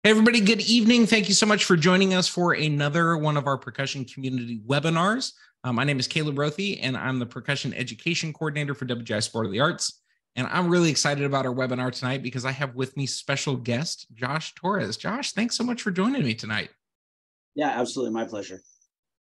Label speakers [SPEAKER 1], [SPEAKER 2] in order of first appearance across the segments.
[SPEAKER 1] Hey, everybody, good evening. Thank you so much for joining us for another one of our percussion community webinars. My name is Caleb Rothy, and I'm the percussion education coordinator for WGI Sport of the Arts. And I'm really excited about our webinar tonight because I have with me special guest, Josh Torres. Josh, thanks so much for joining me tonight.
[SPEAKER 2] Yeah, absolutely. My pleasure.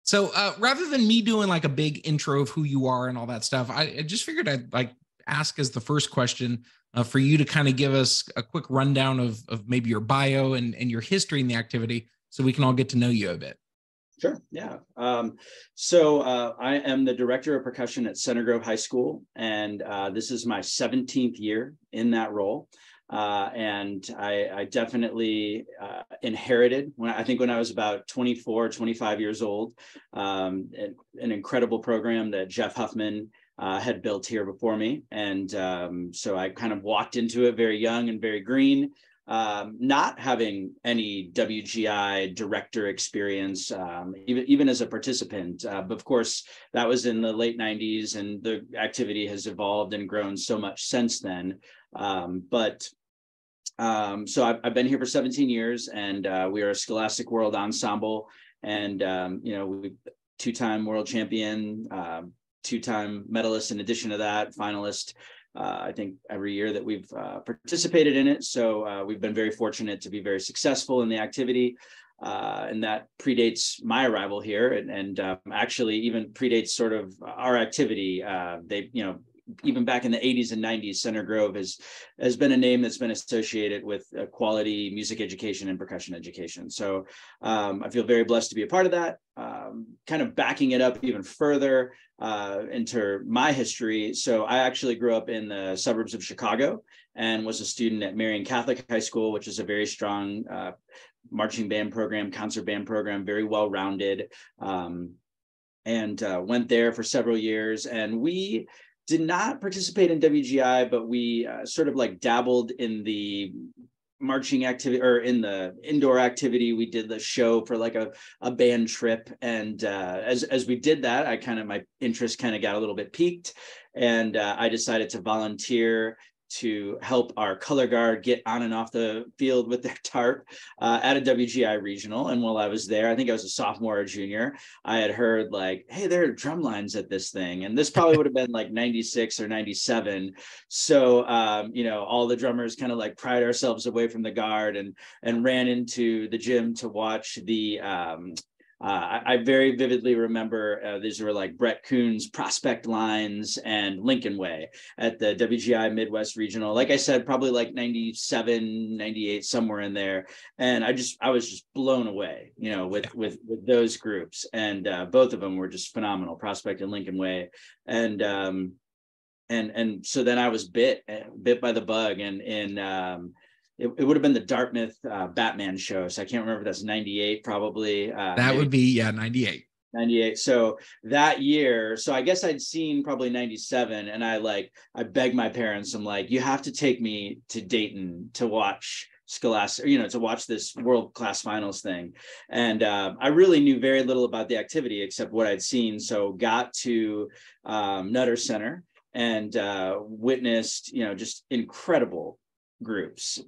[SPEAKER 1] So rather than me doing like a big intro of who you are and all that stuff, I just figured I'd like ask as the first question for you to kind of give us a quick rundown of maybe your bio and your history in the activity so we can all get to know you a bit.
[SPEAKER 2] Sure. Yeah. I am the director of percussion at Center Grove High School, and this is my 17th year in that role. And I definitely inherited when I was about 24, 25 years old, an incredible program that Jeff Huffman had built here before me. And so I kind of walked into it very young and very green, not having any WGI director experience, even as a participant. But of course, that was in the late 90s, and the activity has evolved and grown so much since then. So I've been here for 17 years, and we are a Scholastic World Ensemble, and we two-time world champion, two-time medalist. In addition to that, finalist, I think every year that we've participated in it. So we've been very fortunate to be very successful in the activity. And that predates my arrival here, and actually even predates sort of our activity. Even back in the 80s and 90s, Center Grove has been a name that's been associated with quality music education and percussion education. So I feel very blessed to be a part of that. Kind of backing it up even further into my history. So I actually grew up in the suburbs of Chicago and was a student at Marian Catholic High School, which is a very strong marching band program, concert band program, very well-rounded, and went there for several years. And we did not participate in WGI, but we sort of like dabbled in the marching activity or in the indoor activity. We did the show for like a band trip. And as we did that, my interest kind of got a little bit piqued, and I decided to volunteer to help our color guard get on and off the field with their tarp at a WGI regional. And while I was there, I think I was a sophomore or junior, I had heard like, hey, there are drum lines at this thing. And this probably would have been like 96 or 97. So, all the drummers kind of like pried ourselves away from the guard and ran into the gym to watch the I very vividly remember these were like Brett Kuhn's Prospect Lines and Lincoln Way at the WGI Midwest Regional. Like I said, probably like 97, 98, somewhere in there. And I was just blown away, with those groups. And both of them were just phenomenal, Prospect and Lincoln Way. And so then I was bit by the bug, and it would have been the Dartmouth Batman show. So I can't remember if that's 98, probably.
[SPEAKER 1] That would be, 98.
[SPEAKER 2] 98. So that year, so I guess I'd seen probably 97, and I begged my parents, I'm like, you have to take me to Dayton to watch Scholastic, to watch this world-class finals thing. And I really knew very little about the activity except what I'd seen. So got to Nutter Center and witnessed, just incredible groups,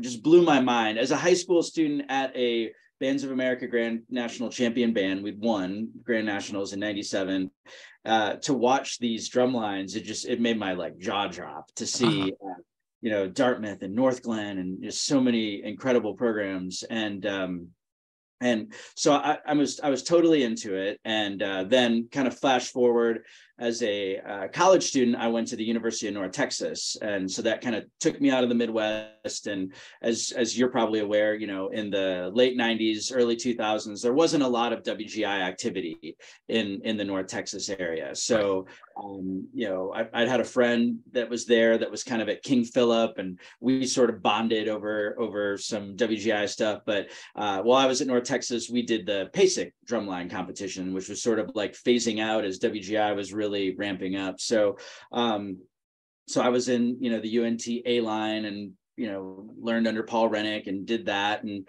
[SPEAKER 2] just blew my mind. As a high school student at a Bands of America Grand National Champion band, we'd won Grand Nationals in 97. To watch these drum lines, it made my jaw drop to see, Dartmouth and North Glen and just so many incredible programs. And so I was totally into it. And then kind of flash forward, as a college student, I went to the University of North Texas. And so that kind of took me out of the Midwest. And as you're probably aware, in the late 90s, early 2000s, there wasn't a lot of WGI activity in the North Texas area. So, I'd had a friend that was there that was kind of at King Philip, and we sort of bonded over some WGI stuff. But while I was at North Texas, we did the PASIC drumline competition, which was sort of like phasing out as WGI was really ramping up. So I was in, the UNT A line, and, learned under Paul Rennick and did that, and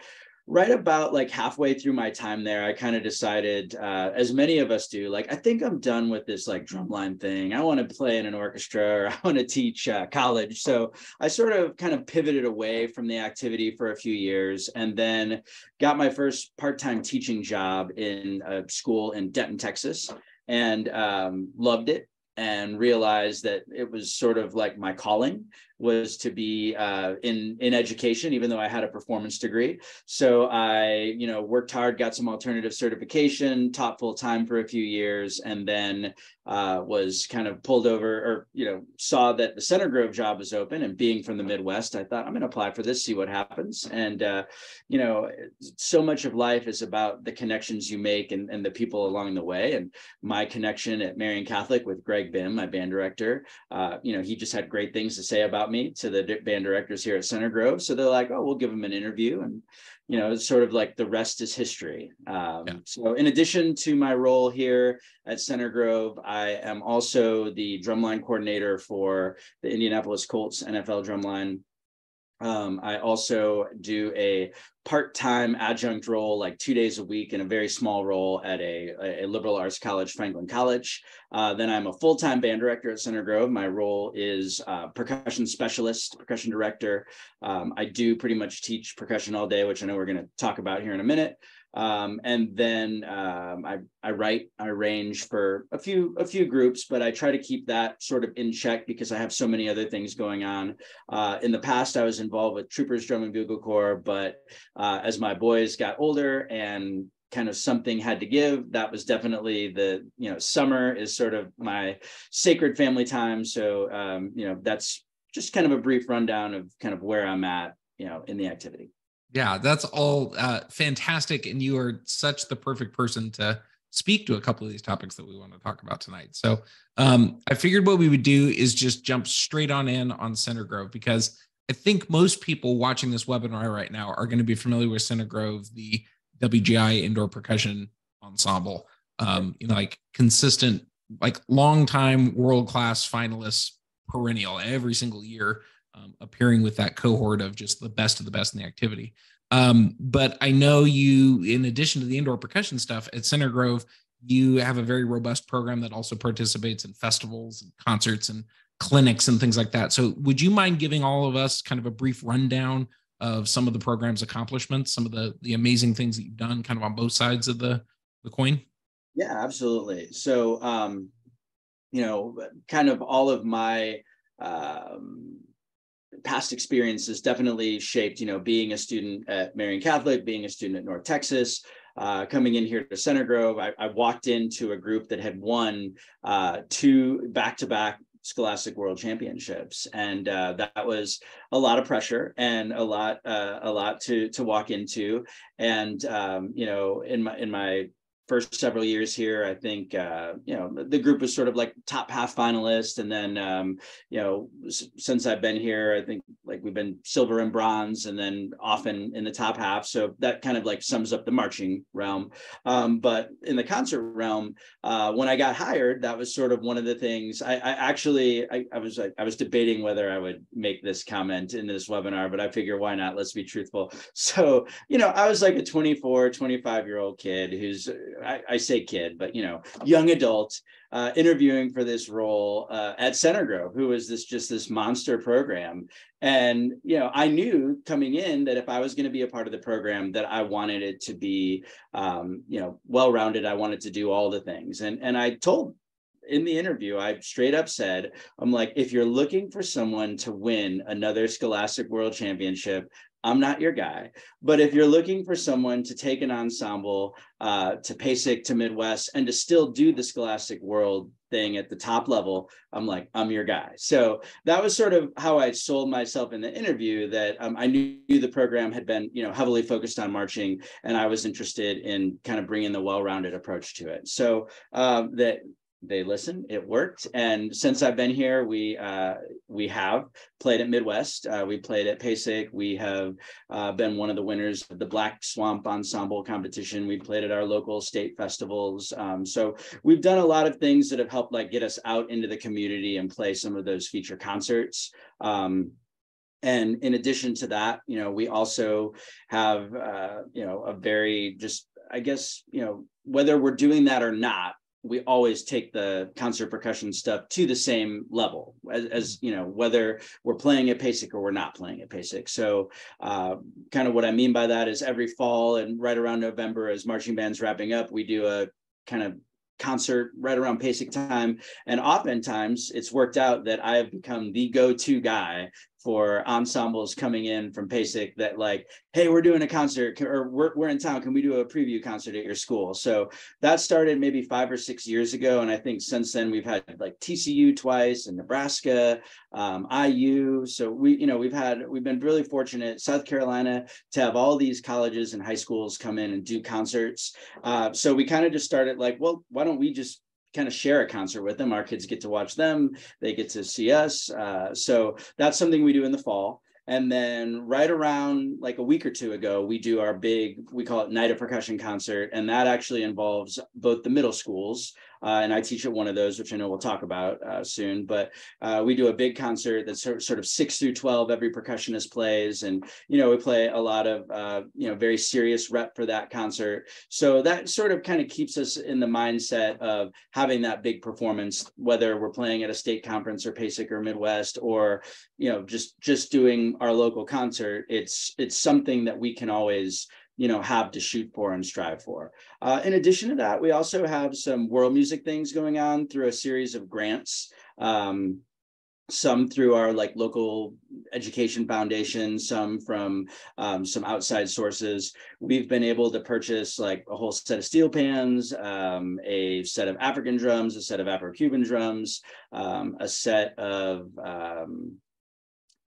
[SPEAKER 2] right about like halfway through my time there, I kind of decided, as many of us do, like, I think I'm done with this like drumline thing. I want to play in an orchestra, or I want to teach college. So I sort of kind of pivoted away from the activity for a few years, and then got my first part-time teaching job in a school in Denton, Texas, and loved it, and realized that it was sort of like my calling was to be in education, even though I had a performance degree. So I, worked hard, got some alternative certification, taught full time for a few years, and then was kind of pulled over, or saw that the Center Grove job was open. And being from the Midwest, I thought, I'm going to apply for this, see what happens. And so much of life is about the connections you make and the people along the way. And my connection at Marian Catholic with Greg Bim, my band director, he just had great things to say about me to the band directors here at Center Grove. So they're like, oh, we'll give him an interview. And, it's sort of like the rest is history. So in addition to my role here at Center Grove, I am also the drumline coordinator for the Indianapolis Colts NFL drumline. I also do a part-time adjunct role, like 2 days a week, in a very small role at a liberal arts college, Franklin College. Then I'm a full-time band director at Center Grove. My role is percussion specialist, percussion director. I do pretty much teach percussion all day, which I know we're going to talk about here in a minute. And then I write, I arrange for a few groups, but I try to keep that sort of in check because I have so many other things going on. In the past, I was involved with Troopers Drum and Bugle Corps, but as my boys got older and kind of something had to give, that was definitely summer is sort of my sacred family time. So, that's just kind of a brief rundown of kind of where I'm at, in the activity.
[SPEAKER 1] Yeah, that's all fantastic. And you are such the perfect person to speak to a couple of these topics that we want to talk about tonight. So I figured what we would do is just jump straight on Center Grove, because I think most people watching this webinar right now are going to be familiar with Center Grove, the WGI Indoor Percussion Ensemble, like consistent, like long-time world-class finalists, perennial every single year. Appearing with that cohort of just the best of the best in the activity. But I know you, in addition to the indoor percussion stuff at Center Grove, you have a very robust program that also participates in festivals and concerts and clinics and things like that. So would you mind giving all of us kind of a brief rundown of some of the program's accomplishments, some of the amazing things that you've done kind of on both sides of the coin?
[SPEAKER 2] Yeah, absolutely. So, kind of all of my past experiences definitely shaped, being a student at Marian Catholic, being a student at North Texas, coming in here to Center Grove. I walked into a group that had won 2 back-to-back Scholastic World Championships, and that was a lot of pressure and a lot to walk into. And in my first several years here, I think the group was sort of like top half finalist, and then since I've been here, I think like we've been silver and bronze, and then often in the top half. So that kind of like sums up the marching realm. But in the concert realm, when I got hired, that was sort of one of the things. I was debating whether I would make this comment in this webinar, but I figure why not? Let's be truthful. So I was like a 24, 25-year-old kid who's I say kid, but young adult, interviewing for this role at Center Grove, who was this monster program. And I knew coming in that if I was going to be a part of the program, that I wanted it to be well-rounded. I wanted to do all the things, and I told in the interview, I straight up said, I'm like, if you're looking for someone to win another Scholastic World Championship, I'm not your guy. But if you're looking for someone to take an ensemble to PASIC, to Midwest, and to still do the Scholastic World thing at the top level, I'm like, I'm your guy. So that was sort of how I sold myself in the interview, that I knew the program had been, heavily focused on marching, and I was interested in kind of bringing the well-rounded approach to it. So that they listened, it worked. And since I've been here, we have played at Midwest, we played at PASIC, we have been one of the winners of the Black Swamp Ensemble competition, we played at our local state festivals. So we've done a lot of things that have helped like get us out into the community and play some of those feature concerts. And in addition to that, we also have, a very just, I guess, whether we're doing that or not, we always take the concert percussion stuff to the same level as whether we're playing at PASIC or we're not playing at PASIC. So kind of what I mean by that is every fall and right around November, as marching band's wrapping up, we do a kind of concert right around PASIC time. And oftentimes it's worked out that I have become the go-to guy for ensembles coming in from PASIC that like, hey, we're doing a concert, or we're in town, can we do a preview concert at your school? So that started maybe 5 or 6 years ago. And I think since then we've had like TCU twice and Nebraska, IU. So we've been really fortunate, South Carolina, to have all these colleges and high schools come in and do concerts. So we kind of just started like, well, why don't we just kind of share a concert with them? Our kids get to watch them, they get to see us. So that's something we do in the fall. And then right around like a week or two ago, we do our big, we call it Night of Percussion concert. And that actually involves both the middle schools, and I teach at one of those, which I know we'll talk about soon. But we do a big concert that's sort of 6 through 12, every percussionist plays. And, we play a lot of, very serious rep for that concert. So that sort of kind of keeps us in the mindset of having that big performance, whether we're playing at a state conference or PASIC or Midwest, or, just doing our local concert. It's something that we can always have to shoot for and strive for. In addition to that, we also have some world music things going on through a series of grants, some through our like local education foundation, some from some outside sources. We've been able to purchase like a whole set of steel pans, a set of African drums, a set of Afro-Cuban drums, a set of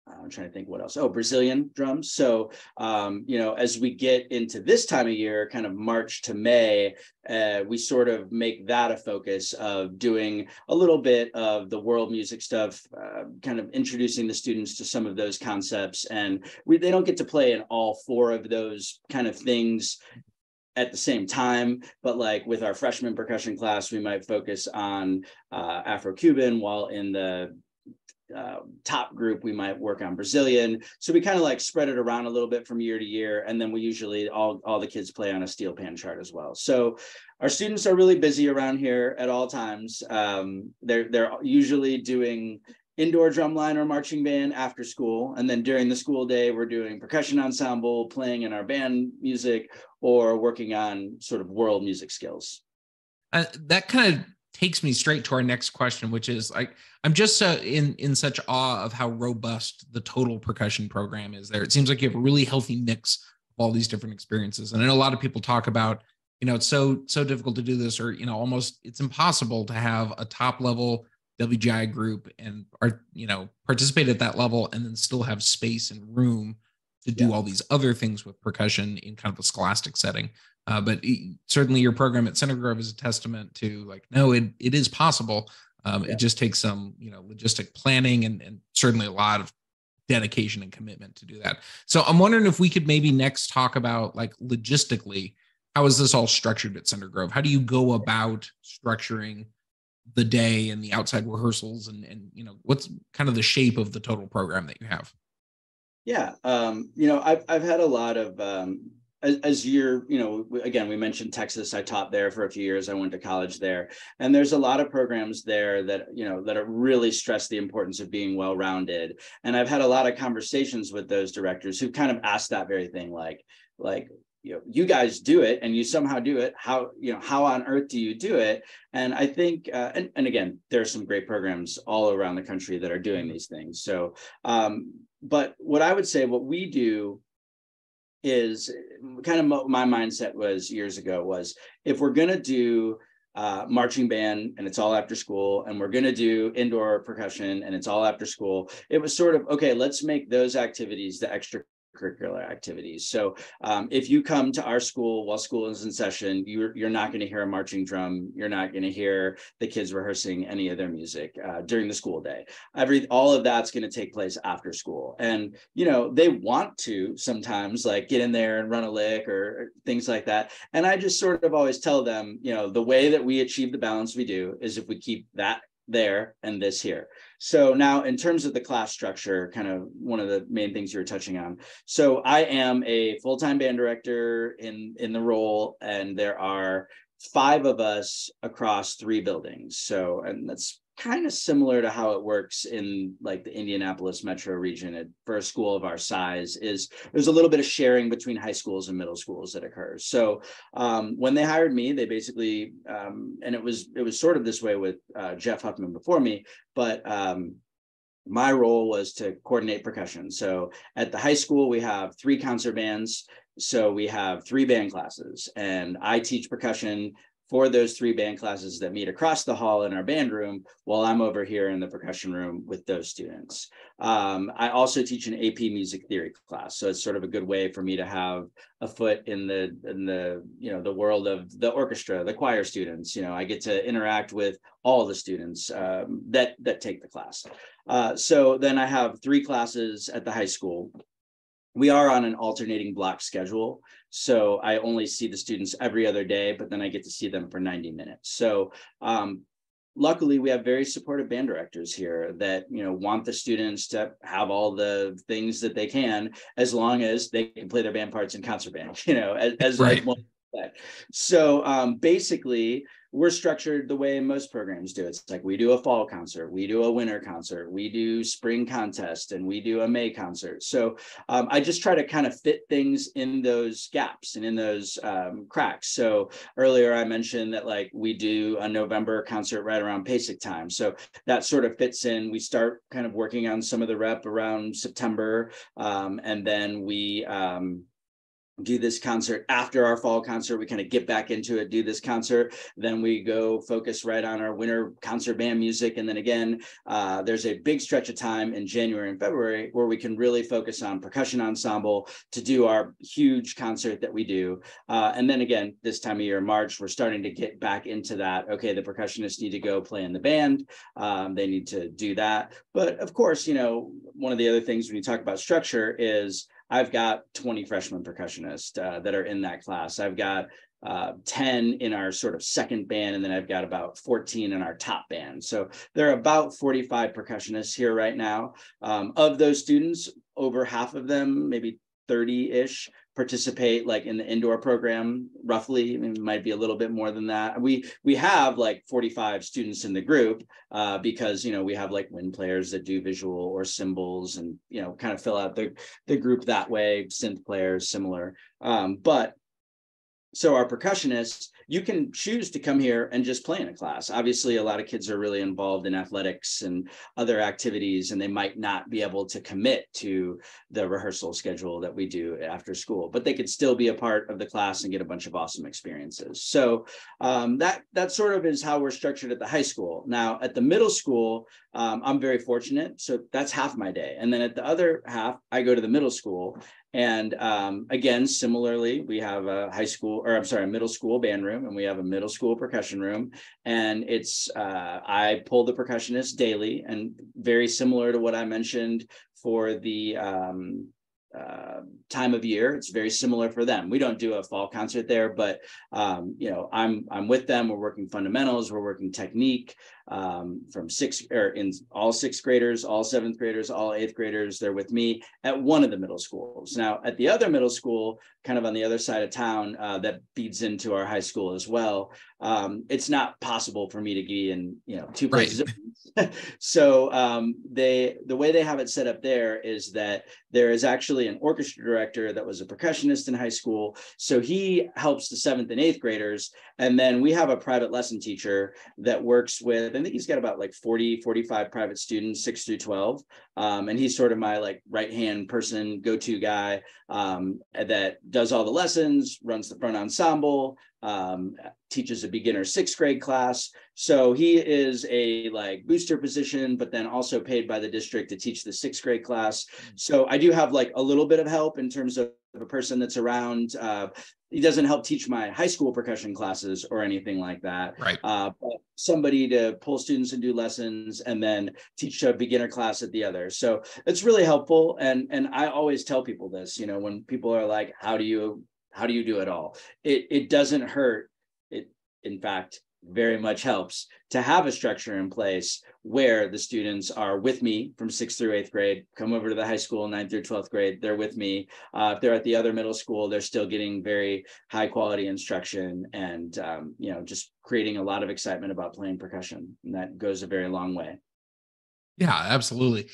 [SPEAKER 2] I'm trying to think what else. Oh, Brazilian drums. So, as we get into this time of year, kind of March to May, we sort of make that a focus of doing a little bit of the world music stuff, kind of introducing the students to some of those concepts. And they don't get to play in all 4 of those kind of things at the same time, but like with our freshman percussion class, we might focus on Afro-Cuban, while in the top group we might work on Brazilian. So we kind of like spread it around a little bit from year to year, and then we usually all the kids play on a steel pan chart as well. So our students are really busy around here at all times. They're usually doing indoor drumline or marching band after school, and then during the school day we're doing percussion ensemble, playing in our band music, or working on sort of world music skills.
[SPEAKER 1] That kind of takes me straight to our next question, which is like, I'm just in such awe of how robust the total percussion program is there. It seems like you have a really healthy mix of all these different experiences. And I know a lot of people talk about, it's so difficult to do this, or, almost it's impossible to have a top level WGI group and participate at that level and then still have space and room to do all these other things with percussion in kind of a scholastic setting. But certainly your program at Center Grove is a testament to like, no, it is possible. It just takes some, logistic planning and certainly a lot of dedication and commitment to do that. So I'm wondering if we could maybe next talk about like logistically, how is this all structured at Center Grove? How do you go about structuring the day and the outside rehearsals and what's kind of the shape of the total program that you have?
[SPEAKER 2] Yeah. I've had a lot of, as you're, again, we mentioned Texas. I taught there for a few years. I went to college there, and there's a lot of programs there that, that are really stress the importance of being well-rounded. And I've had a lot of conversations with those directors who kind of asked that very thing, like, you guys do it and you somehow do it. How on earth do you do it? And I think, and again, there are some great programs all around the country that are doing these things. So, but what I would say, what we do is kind of my mindset was years ago was, if we're going to do marching band and it's all after school, and we're going to do indoor percussion and it's all after school, it was sort of, okay, let's make those activities the extracurricular activities. So if you come to our school while school is in session, you're not going to hear a marching drum. You're not going to hear the kids rehearsing any of their music during the school day. All of that's going to take place after school. And, they want to sometimes like get in there and run a lick or things like that. And I just sort of always tell them, the way that we achieve the balance we do is if we keep that there and this here. So now in terms of the class structure, kind of one of the main things you were touching on. So I am a full-time band director in the role, and there are 5 of us across 3 buildings. So, and that's kind of similar to how it works in like the Indianapolis metro region for a school of our size. Is there's a little bit of sharing between high schools and middle schools that occurs. So when they hired me, they basically, and it was sort of this way with Jeff Huffman before me, but my role was to coordinate percussion. So at the high school, we have 3 concert bands. So we have 3 band classes, and I teach percussion for those 3 band classes that meet across the hall in our band room, while I'm over here in the percussion room with those students. I also teach an AP music theory class, so it's sort of a good way for me to have a foot in the you know, the world of the orchestra, the choir students. You know, I get to interact with all the students that take the class. So then I have 3 classes at the high school. We are on an alternating block schedule, so I only see the students every other day, but then I get to see them for 90 minutes. So luckily, we have very supportive band directors here that, you know, want the students to have all the things that they can, as long as they can play their band parts in concert band, you know, as
[SPEAKER 1] Right.
[SPEAKER 2] one. So basically, we're structured the way most programs do. It's like we do a fall concert, we do a winter concert, we do spring contest, and we do a May concert. So I just try to kind of fit things in those gaps and in those cracks. So earlier I mentioned that like we do a November concert right around PASIC time. So that sort of fits in. We start kind of working on some of the rep around September, and then we do this concert after our fall concert. We kind of get back into it, do this concert, then we go focus right on our winter concert band music. And then again, there's a big stretch of time in January and February where we can really focus on percussion ensemble to do our huge concert that we do. And then again, this time of year, March, we're starting to get back into that. Okay, the percussionists need to go play in the band. They need to do that. But of course, you know, one of the other things when you talk about structure is I've got 20 freshman percussionists that are in that class. I've got 10 in our sort of second band, and then I've got about 14 in our top band. So there are about 45 percussionists here right now. Of those students, over half of them, maybe 30-ish, participate like in the indoor program, roughly. I mean, it might be a little bit more than that. We have like 45 students in the group because, you know, we have like wind players that do visual or cymbals, and, you know, kind of fill out the group that way, synth players, similar. But so our percussionists, you can choose to come here and just play in a class. Obviously, a lot of kids are really involved in athletics and other activities, and they might not be able to commit to the rehearsal schedule that we do after school, but they could still be a part of the class and get a bunch of awesome experiences. So that sort of is how we're structured at the high school. Now, at the middle school, I'm very fortunate. So that's half my day. And then at the other half, I go to the middle school. And again, similarly, we have a middle school band room, and we have a middle school percussion room. And it's, I pull the percussionist daily, and very similar to what I mentioned for the time of year, it's very similar for them. We don't do a fall concert there, but you know, I'm with them. We're working fundamentals, we're working technique from in all 6th graders, all 7th graders, all 8th graders. They're with me at one of the middle schools. Now, at the other middle school, kind of on the other side of town, that feeds into our high school as well. It's not possible for me to be in, you know, 2 places. Right. So the way they have it set up there is that there is actually an orchestra director that was a percussionist in high school. So he helps the 7th and 8th graders. And then we have a private lesson teacher that works with, I think he's got about like 45 private students, 6 through 12. And he's sort of my like right-hand person, go-to guy that does all the lessons, runs the front ensemble, teaches a beginner 6th grade class. So he is a like booster position, but then also paid by the district to teach the 6th grade class. So I do have like a little bit of help in terms of a person that's around. He doesn't help teach my high school percussion classes or anything like that.
[SPEAKER 1] Right.
[SPEAKER 2] But somebody to pull students and do lessons, and then teach a beginner class at the other. So it's really helpful. And I always tell people this, you know, when people are like, how do you do it all? It doesn't hurt. In fact, very much helps to have a structure in place where the students are with me from 6th through 8th grade, come over to the high school, 9th through 12th grade, they're with me. If they're at the other middle school, they're still getting very high quality instruction and, just creating a lot of excitement about playing percussion. And that goes a very long way.
[SPEAKER 1] Yeah, absolutely.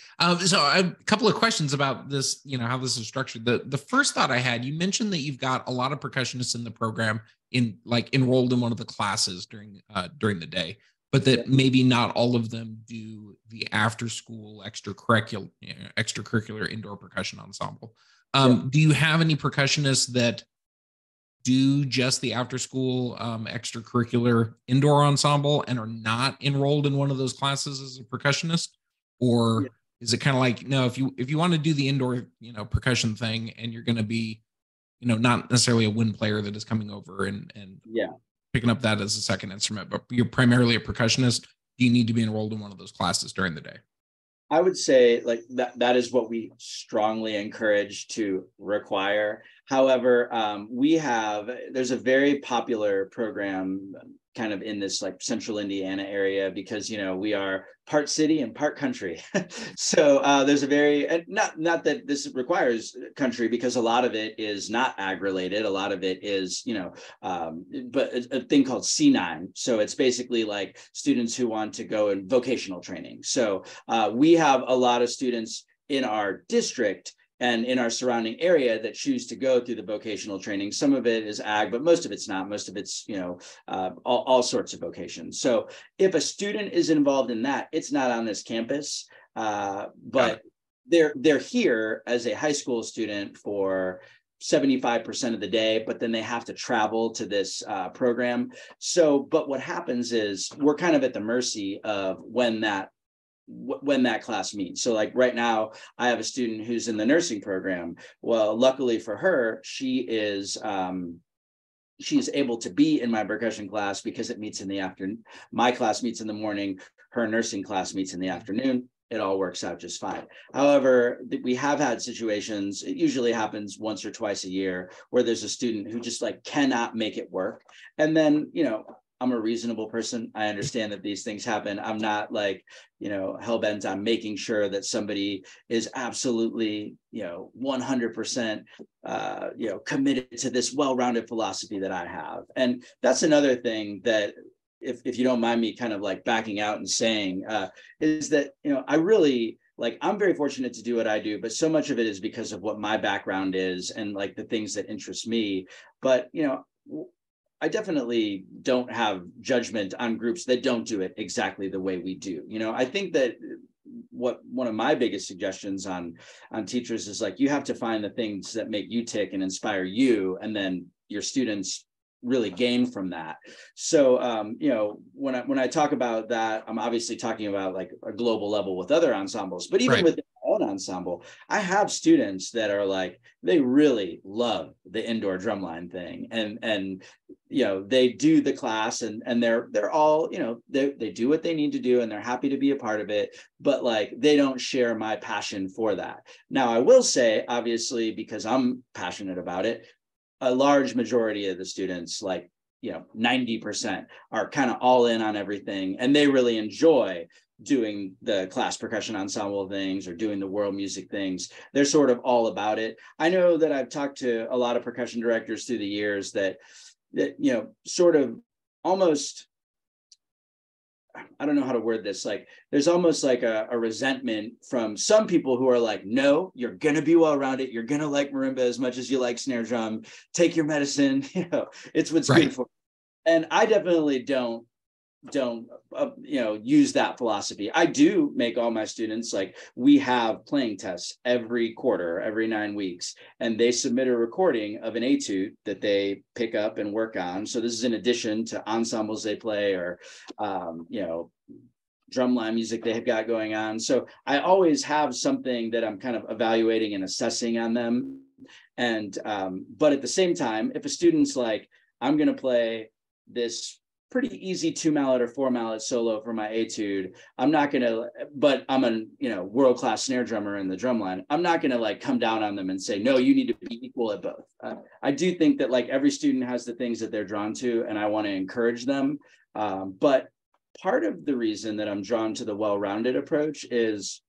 [SPEAKER 1] So a couple of questions about this, how this is structured. The first thought I had, you mentioned that you've got a lot of percussionists in the program enrolled in one of the classes during the day, but that maybe not all of them do the after school extracurricular indoor percussion ensemble. Do you have any percussionists that do just the after school extracurricular indoor ensemble and are not enrolled in one of those classes as a percussionist? Or is it kind of like, no, if you want to do the indoor, percussion thing and you're going to be, not necessarily a wind player that is coming over and picking up that as a second instrument, but you're primarily a percussionist, do you need to be enrolled in one of those classes during the day?
[SPEAKER 2] I would say like that is what we strongly encourage to require. However, there's a very popular program kind of in this like central Indiana area because, we are part city and part country. So there's a very, not that this requires country because a lot of it is not ag related. A lot of it is, but a thing called C9. So it's basically like students who want to go in vocational training. So we have a lot of students in our district and in our surrounding area that choose to go through the vocational training. Some of it is ag, but most of it's not. Most of it's, all sorts of vocations. So if a student is involved in that, it's not on this campus, but they're here as a high school student for 75% of the day, but then they have to travel to this program. So, but what happens is we're kind of at the mercy of when that class meets. So like right now, I have a student who's in the nursing program. Well, luckily for her, she's able to be in my percussion class because it meets in the afternoon. My class meets in the morning, her nursing class meets in the afternoon. It all works out just fine. However, we have had situations, it usually happens once or twice a year, where there's a student who just like cannot make it work. And then, I'm a reasonable person. I understand that these things happen. I'm not like, hell-bent on making sure that somebody is absolutely, 100%, committed to this well-rounded philosophy that I have. And that's another thing that, if you don't mind me kind of like backing out and saying, is that, I really, like, I'm very fortunate to do what I do, but so much of it is because of what my background is and like the things that interest me. But, I definitely don't have judgment on groups that don't do it exactly the way we do. I think that one of my biggest suggestions on teachers is like, you have to find the things that make you tick and inspire you, and then your students really gain from that. So, when I talk about that, I'm obviously talking about like a global level with other ensembles, but even with my own ensemble, I have students that are like, they really love the indoor drumline thing. And they do the class and they're all, they do what they need to do and they're happy to be a part of it, but like, they don't share my passion for that. Now, I will say, obviously, because I'm passionate about it, a large majority of the students, like, 90% are kind of all in on everything. And they really enjoy doing the class percussion ensemble things or doing the world music things. They're sort of all about it. I know that I've talked to a lot of percussion directors through the years that sort of almost, I don't know how to word this. Like, there's almost like a resentment from some people who are like, no, you're going to be well-rounded. You're going to like marimba as much as you like snare drum. Take your medicine. It's what's good for. And I definitely don't use that philosophy. I do make all my students, like, we have playing tests every quarter, every 9 weeks, and they submit a recording of an etude that they pick up and work on. So this is in addition to ensembles they play or drumline music they have got going on. So I always have something that I'm kind of evaluating and assessing on them. And but at the same time, if a student's like, I'm going to play this pretty easy 2-mallet or 4-mallet solo for my etude, I'm not going to, but I'm a world-class snare drummer in the drumline, I'm not going to like come down on them and say, no, you need to be equal at both. I do think that like every student has the things that they're drawn to, and I want to encourage them. But part of the reason that I'm drawn to the well-rounded approach is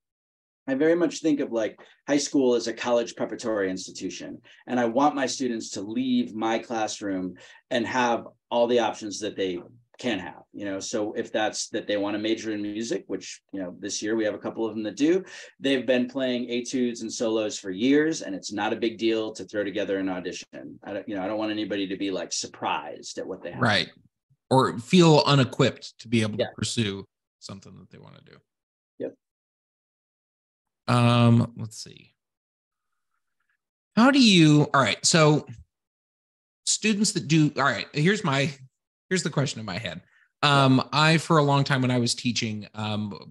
[SPEAKER 2] I very much think of like high school as a college preparatory institution. And I want my students to leave my classroom and have all the options that they can have, so if that's that they want to major in music, which, this year we have a couple of them that do, they've been playing etudes and solos for years, and it's not a big deal to throw together an audition. I don't want anybody to be like surprised at what they have.
[SPEAKER 1] Right. Or feel unequipped to be able
[SPEAKER 2] Yeah.
[SPEAKER 1] to pursue something that they want to do.
[SPEAKER 2] Yep.
[SPEAKER 1] Let's see. All right. So students that do, all right, here's the question in my head. I, for a long time when I was teaching,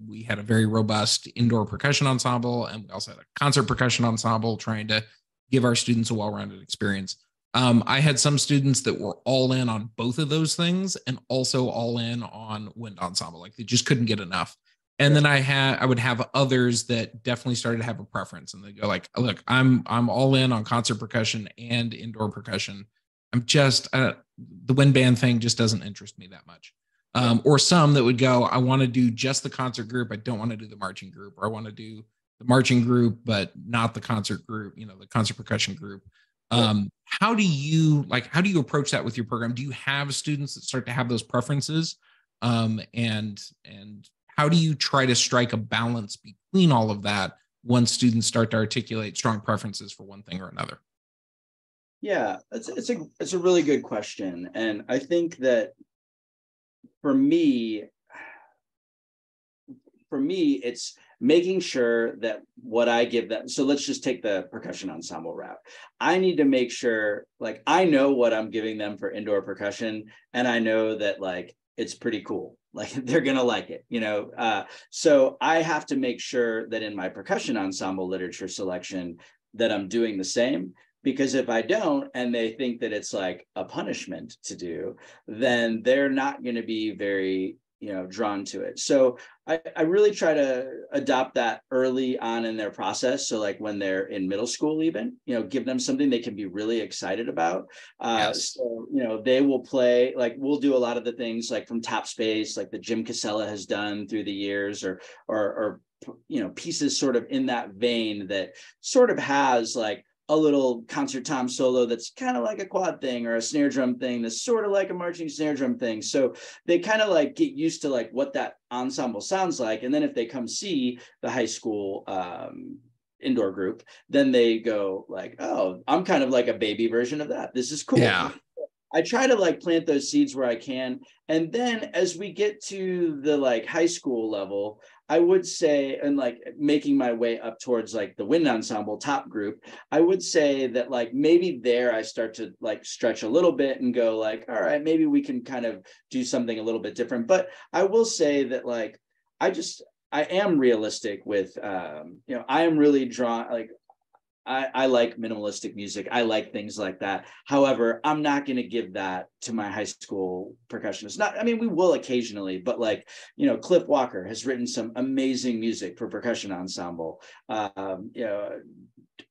[SPEAKER 1] we had a very robust indoor percussion ensemble, and we also had a concert percussion ensemble trying to give our students a well-rounded experience. I had some students that were all in on both of those things and also all in on wind ensemble. Like they just couldn't get enough. And then I would have others that definitely started to have a preference, and they go like, look, I'm all in on concert percussion and indoor percussion. I'm just, the wind band thing just doesn't interest me that much. Or some that would go, I want to do just the concert group. I don't want to do the marching group, or I want to do the marching group, but not the concert group, the concert percussion group. How do you approach that with your program? Do you have students that start to have those preferences? And how do you try to strike a balance between all of that once students start to articulate strong preferences for one thing or another?
[SPEAKER 2] Yeah, it's a really good question. And I think that for me, it's making sure that what I give them. So let's just take the percussion ensemble route. I need to make sure, like, I know what I'm giving them for indoor percussion, and I know that like it's pretty cool. Like they're gonna like it, So I have to make sure that in my percussion ensemble literature selection that I'm doing the same. Because if I don't, and they think that it's like a punishment to do, then they're not going to be very, drawn to it. So I really try to adopt that early on in their process. So like when they're in middle school, even, give them something they can be really excited about.
[SPEAKER 1] Yes.
[SPEAKER 2] So, they will play, like we'll do a lot of the things like from Tap Space, like the Jim Casella has done through the years, or pieces sort of in that vein that sort of has like a little concert tom solo that's kind of like a quad thing, or a snare drum thing that's sort of like a marching snare drum thing. So they kind of like get used to like what that ensemble sounds like. And then if they come see the high school indoor group, then they go like, oh, I'm kind of like a baby version of that. This is cool.
[SPEAKER 1] Yeah.
[SPEAKER 2] I try to like plant those seeds where I can. And then as we get to the like high school level, I would say, and like making my way up towards like the wind ensemble top group, I would say that like maybe there I start to like stretch a little bit and go like, all right, maybe we can kind of do something a little bit different. But I will say that like, I am realistic with, I am really drawn, like, I like minimalistic music. I like things like that. However, I'm not going to give that to my high school percussionists. We will occasionally, but like, Cliff Walker has written some amazing music for percussion ensemble.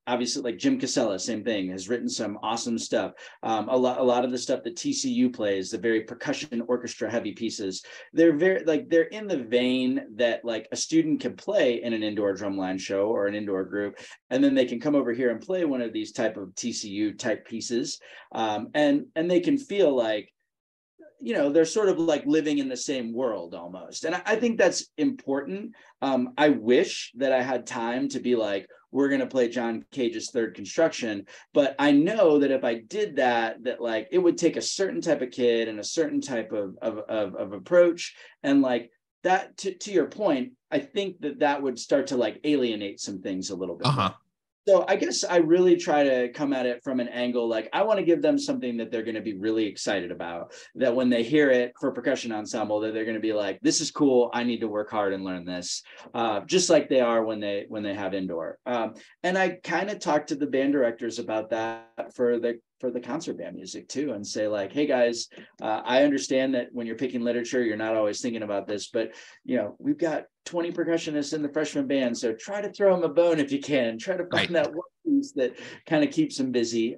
[SPEAKER 2] Obviously like Jim Casella, same thing, has written some awesome stuff. A lot of the stuff that TCU plays, the very percussion orchestra heavy pieces, they're in the vein that like a student can play in an indoor drumline show or an indoor group, and then they can come over here and play one of these type of TCU type pieces, and they can feel like, they're sort of like living in the same world almost. And I think that's important. I wish that I had time to be like, we're going to play John Cage's Third Construction. But I know that if I did that like it would take a certain type of kid and a certain type of approach. And like that, to your point, I think that would start to like alienate some things a little bit. So I guess I really try to come at it from an angle, like I want to give them something that they're going to be really excited about, that when they hear it for percussion ensemble, that they're going to be like, this is cool. I need to work hard and learn this, just like they are when they have indoor. And I kind of talk to the band directors about that for the concert band music too, and say like, hey guys, I understand that when you're picking literature, you're not always thinking about this, but we've got 20 percussionists in the freshman band, so try to throw them a bone if you can. Try to find that one piece that kind of keeps them busy.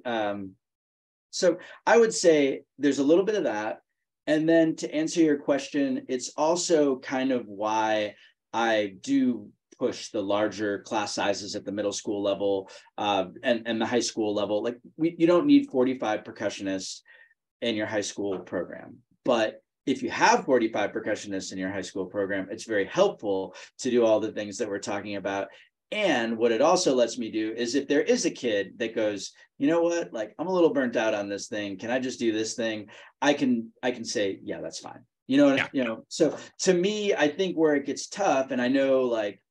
[SPEAKER 2] So I would say there's a little bit of that. And then to answer your question, it's also kind of why I do push the larger class sizes at the middle school level and the high school level. Like you don't need 45 percussionists in your high school program, but if you have 45 percussionists in your high school program, it's very helpful to do all the things that we're talking about. And what it also lets me do is if there is a kid that goes, you know what, like I'm a little burnt out on this thing, can I just do this thing? I can say, yeah, that's fine. So to me, I think where it gets tough, and I know like,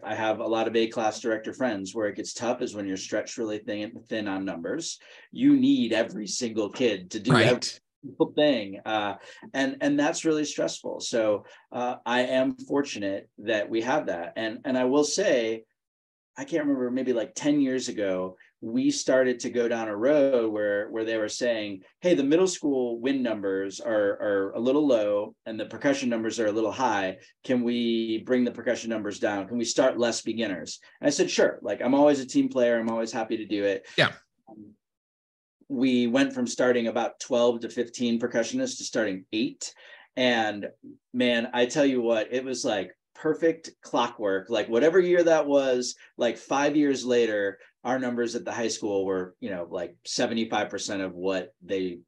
[SPEAKER 2] I have a lot of A-class director friends where it gets tough is when you're stretched really thin on numbers. You need every single kid to do every single thing. And that's really stressful. So I am fortunate that we have that. And I will say, I can't remember, maybe like 10 years ago, we started to go down a road where they were saying, hey, the middle school wind numbers are a little low and the percussion numbers are a little high. Can we bring the percussion numbers down? Can we start less beginners? And I said, sure. Like I'm always a team player. I'm always happy to do it.
[SPEAKER 1] Yeah.
[SPEAKER 2] We went from starting about 12 to 15 percussionists to starting 8. And man, I tell you what, it was like perfect clockwork. Like whatever year that was, like 5 years later, our numbers at the high school were, like 75% of what they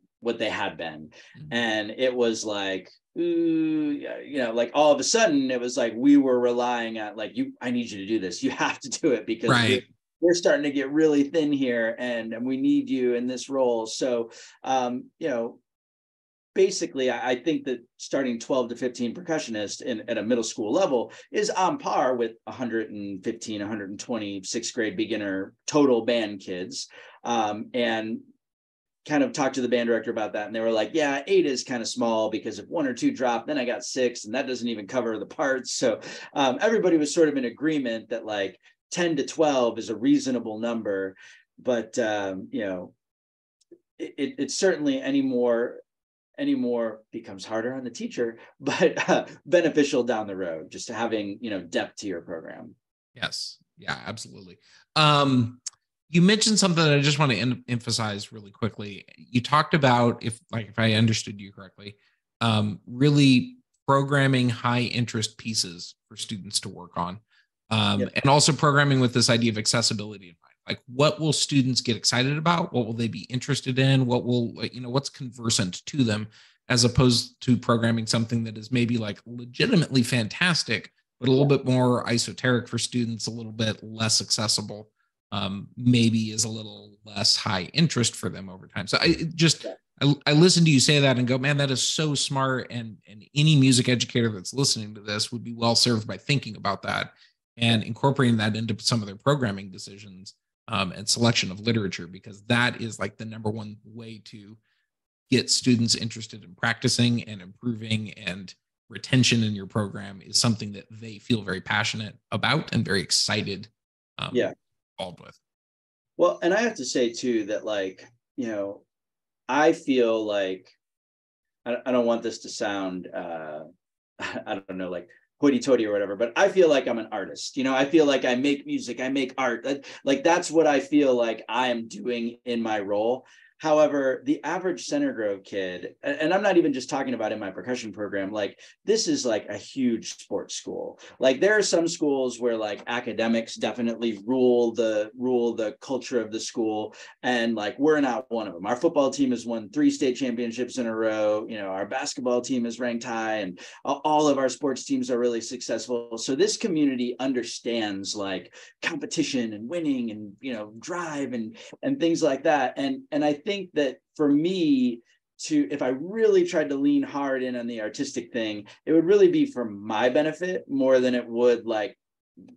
[SPEAKER 2] had been. Mm-hmm. And it was like, like all of a sudden it was like, we were relying on like, I need you to do this. You have to do it because we're starting to get really thin here and we need you in this role. So, basically, I think that starting 12 to 15 percussionists at a middle school level is on par with 115, 120 sixth grade beginner total band kids. And kind of talked to the band director about that. And they were like, yeah, 8 is kind of small because if 1 or 2 drop, then I got 6 and that doesn't even cover the parts. So everybody was sort of in agreement that like 10 to 12 is a reasonable number. But, it's certainly anymore becomes harder on the teacher, but beneficial down the road, just having, depth to your program.
[SPEAKER 1] Yes. Yeah, absolutely. You mentioned something that I just want to emphasize really quickly. You talked about, if I understood you correctly, really programming high interest pieces for students to work on. And also programming with this idea of accessibility in mind. Like, what will students get excited about? What will they be interested in? What will, what's conversant to them, as opposed to programming something that is maybe like legitimately fantastic, but a little bit more esoteric for students, a little bit less accessible, maybe is a little less high interest for them over time. So I listen to you say that and go, man, that is so smart. And any music educator that's listening to this would be well served by thinking about that and incorporating that into some of their programming decisions and selection of literature, because that is like the number one way to get students interested in practicing and improving, and retention in your program is something that they feel very passionate about and very excited involved with.
[SPEAKER 2] Well, and I have to say too, that like, I feel like, I don't want this to sound, I don't know, like hoity-toity or whatever, but I feel like I'm an artist. I feel like I make music, I make art. Like that's what I feel like I am doing in my role. However, the average Center Grove kid, and I'm not even just talking about in my percussion program, like this is like a huge sports school. Like there are some schools where like academics definitely rule the culture of the school. And like, we're not one of them. Our football team has won 3 state championships in a row. Our basketball team is ranked high, and all of our sports teams are really successful. So this community understands like competition and winning and, drive and things like that. And I think that for me if I really tried to lean hard in on the artistic thing, it would really be for my benefit more than it would like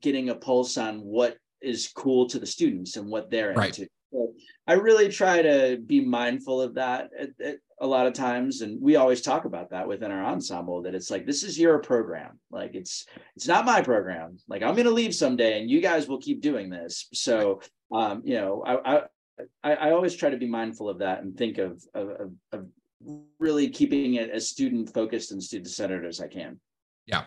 [SPEAKER 2] getting a pulse on what is cool to the students and what they're into. So I really try to be mindful of that at a lot of times. And we always talk about that within our ensemble, that it's like, this is your program. Like, it's not my program. Like, I'm going to leave someday and you guys will keep doing this. So, I always try to be mindful of that and think of really keeping it as student focused and student centered as I can.
[SPEAKER 1] Yeah.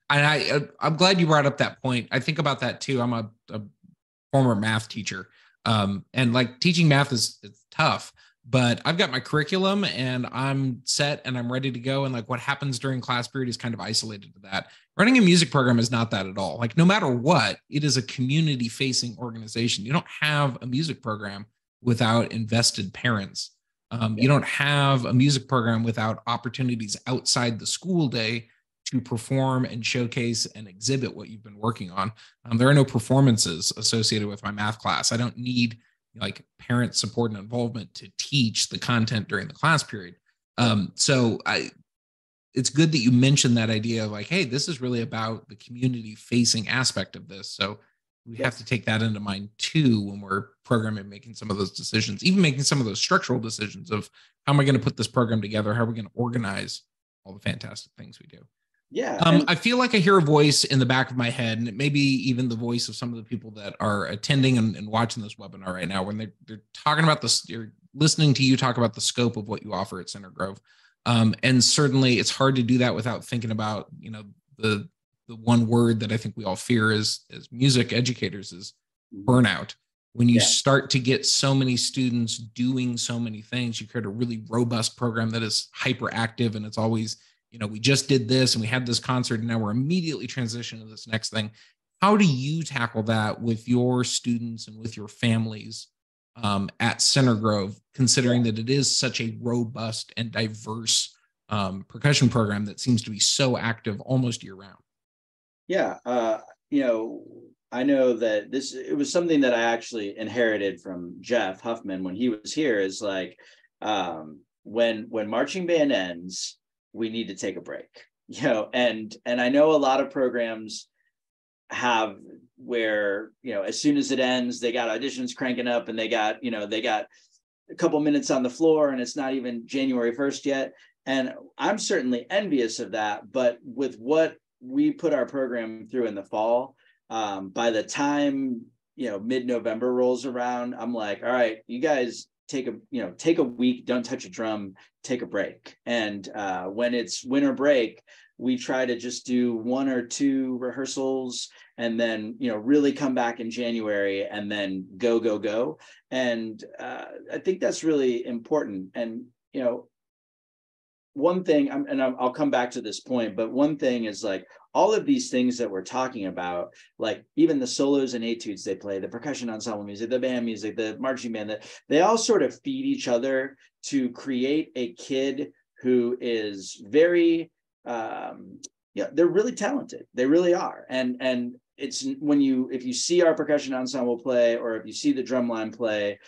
[SPEAKER 1] And I'm glad you brought up that point. I think about that too. I'm a former math teacher. And like teaching math is tough, but I've got my curriculum and I'm set and I'm ready to go. And like what happens during class period is kind of isolated to that. Running a music program is not that at all. Like no matter what, it is a community facing organization. You don't have a music program without invested parents. You don't have a music program without opportunities outside the school day to perform and showcase and exhibit what you've been working on. There are no performances associated with my math class. I don't need like parent support and involvement to teach the content during the class period. It's good that you mentioned that idea of like, hey, this is really about the community facing aspect of this. So we have to take that into mind too when we're programming, making some of those decisions, even making some of those structural decisions of how am I going to put this program together? How are we going to organize all the fantastic things we do? I feel like I hear a voice in the back of my head, and it may be even the voice of some of the people that are attending and watching this webinar right now when they're talking about this, you're listening to you talk about the scope of what you offer at Center Grove. And certainly it's hard to do that without thinking about, the one word that I think we all fear as music educators is burnout. When you start to get so many students doing so many things, you create a really robust program that is hyperactive, and it's always, we just did this and we had this concert and now we're immediately transitioning to this next thing. How do you tackle that with your students and with your families at Center Grove, considering that it is such a robust and diverse percussion program that seems to be so active almost year round?
[SPEAKER 2] Yeah. I know that it was something that I actually inherited from Jeff Huffman when he was here, is like, when marching band ends, we need to take a break, and I know a lot of programs have where, as soon as it ends, they got auditions cranking up and they got a couple minutes on the floor and it's not even January 1st yet. And I'm certainly envious of that. But with what we put our program through in the fall, by the time, mid-November rolls around, I'm like, all right, you guys take a week, don't touch a drum, take a break. And when it's winter break, we try to just do 1 or 2 rehearsals and then, really come back in January and then go. And I think that's really important. And, one thing, I'll come back to this point, but one thing is like all of these things that we're talking about, like even the solos and etudes they play, the percussion ensemble music, the band music, the marching band, that they all sort of feed each other to create a kid who is very, they're really talented. They really are. And it's if you see our percussion ensemble play, or if you see the drumline play,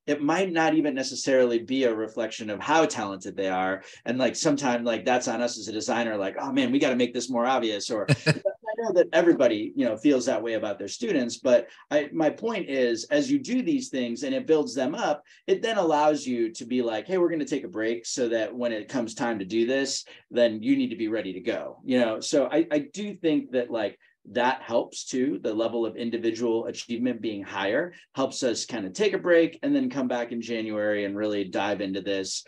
[SPEAKER 2] it might not even necessarily be a reflection of how talented they are. And like sometimes like that's on us as a designer, like, oh man, we got to make this more obvious. Or I know that everybody, feels that way about their students. But my point is, as you do these things and it builds them up, it then allows you to be like, hey, we're going to take a break so that when it comes time to do this, then you need to be ready to go. So I do think that like, that helps too. The level of individual achievement being higher helps us kind of take a break and then come back in January and really dive into this.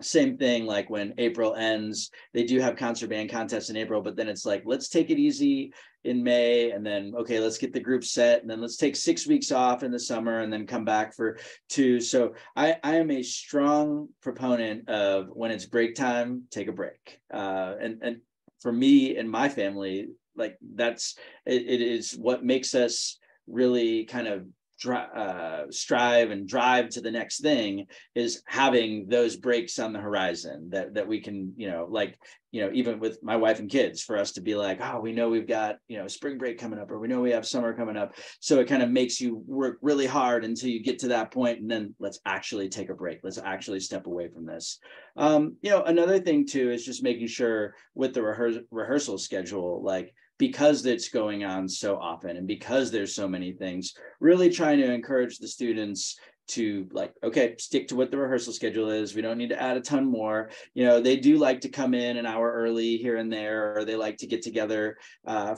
[SPEAKER 2] Same thing, like when April ends, they do have concert band contests in April, but then it's like, let's take it easy in May. And then, okay, let's get the group set. And then let's take 6 weeks off in the summer and then come back for 2. So I am a strong proponent of when it's break time, take a break. And for me and my family, like it is what makes us really kind of strive and drive to the next thing, is having those breaks on the horizon that we can, even with my wife and kids, for us to be like, oh, we know we've got, spring break coming up, or we know we have summer coming up. So it kind of makes you work really hard until you get to that point, and then let's actually take a break. Let's actually step away from this. Another thing too is just making sure with the rehearsal schedule, like, because it's going on so often and because there's so many things, really trying to encourage the students to like, okay, stick to what the rehearsal schedule is. We don't need to add a ton more. They do like to come in an hour early here and there, or they like to get together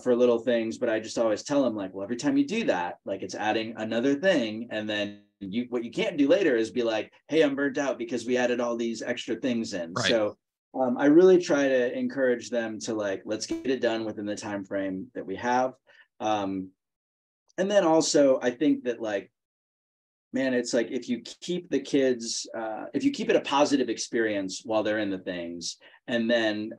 [SPEAKER 2] for little things. But I just always tell them like, well, every time you do that, like it's adding another thing. And then what you can't do later is be like, hey, I'm burnt out because we added all these extra things in. Right. So I really try to encourage them to like, let's get it done within the time frame that we have. And then also, I think that like Man, it's like if you keep the kids, if you keep it a positive experience while they're in the things, and then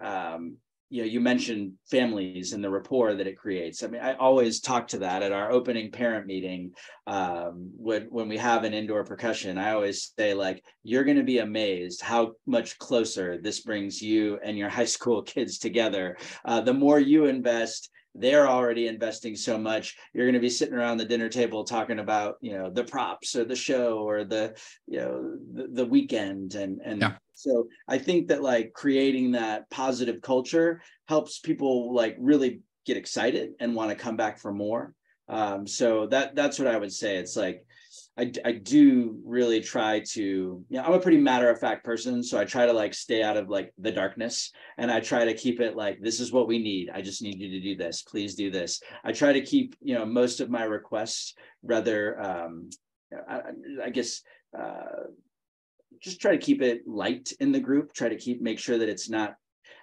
[SPEAKER 2] you mentioned families and the rapport that it creates. I mean, I always talk to that at our opening parent meeting. When we have an indoor percussion, I always say, like, you're going to be amazed how much closer this brings you and your high school kids together. The more you invest, they're already investing so much. You're going to be sitting around the dinner table talking about, the props or the show or the weekend. And so I think that, like, creating that positive culture helps people, like, really get excited and want to come back for more. So that's what I would say. It's like, I do really try to, I'm a pretty matter of fact person. So I try to, like, stay out of, like, the darkness, and I try to keep it like, this is what we need. I just need you to do this. Please do this. I try to keep, most of my requests rather, I guess, just try to keep it light in the group, try to make sure that it's not,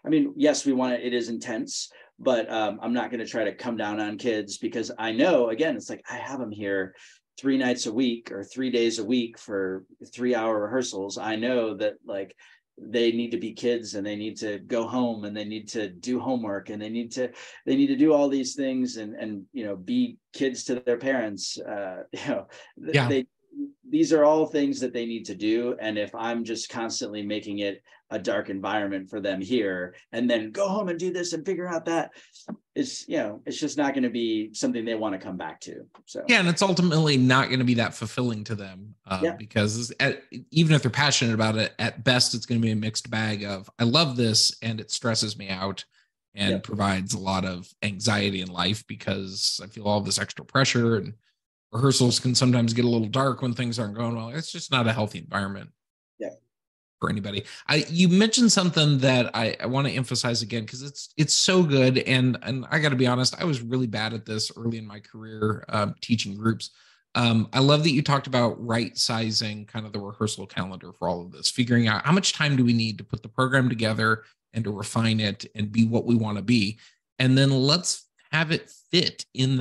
[SPEAKER 2] I mean, yes, it is intense, but I'm not going to try to come down on kids, because I know, again, it's like, I have them here 3 nights a week or 3 days a week for 3-hour rehearsals. I know that, like, they need to be kids, and they need to go home, and they need to do homework, and they need to do all these things, and be kids to their parents. These are all things that they need to do. And if I'm just constantly making it a dark environment for them here, and then go home and do this and figure out that, it's just not going to be something they want to come back to. So
[SPEAKER 1] and it's ultimately not going to be that fulfilling to them, because even if they're passionate about it, at best it's going to be a mixed bag of, I love this and it stresses me out and provides a lot of anxiety in life because I feel all this extra pressure, and rehearsals can sometimes get a little dark when things aren't going well. It's just not a healthy environment for anybody. You mentioned something that I want to emphasize again, because it's so good. And I got to be honest, I was really bad at this early in my career, teaching groups. I love that you talked about right sizing kind of the rehearsal calendar for all of this, figuring out how much time do we need to put the program together and to refine it and be what we want to be. And then let's have it fit in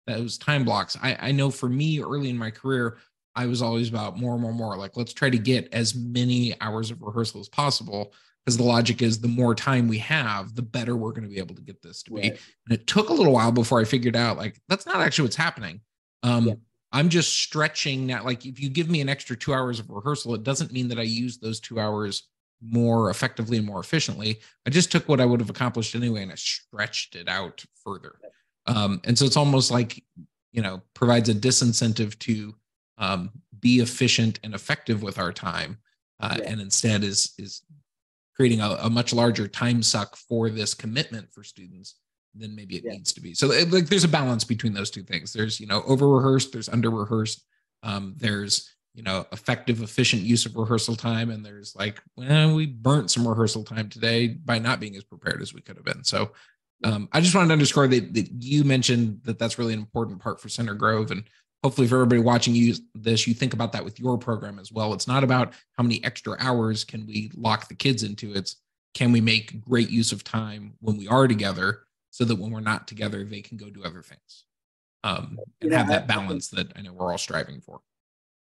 [SPEAKER 1] those time blocks. I know for me early in my career, I was always about more. Like, let's try to get as many hours of rehearsal as possible, because the logic is the more time we have, the better we're going to be able to get this to be. And it took a little while before I figured out, like, that's not actually what's happening. I'm just stretching that. Like, if you give me an extra 2 hours of rehearsal, it doesn't mean that I use those 2 hours more effectively and more efficiently. I just took what I would have accomplished anyway, and I stretched it out further. And so it's almost like, provides a disincentive to be efficient and effective with our time, and instead is creating a much larger time suck for this commitment for students than maybe it needs to be. So there's a balance between those two things. There's, over rehearsed, there's under rehearsed, there's, effective, efficient use of rehearsal time. And there's like, we burnt some rehearsal time today by not being as prepared as we could have been. So I just wanted to underscore that you mentioned that that's really an important part for Center Grove. And hopefully for everybody watching you think about that with your program as well. It's not about how many extra hours can we lock the kids into. It's, can we make great use of time when we are together, so that when we're not together, they can go do other things, and have that balance that I know we're all striving for.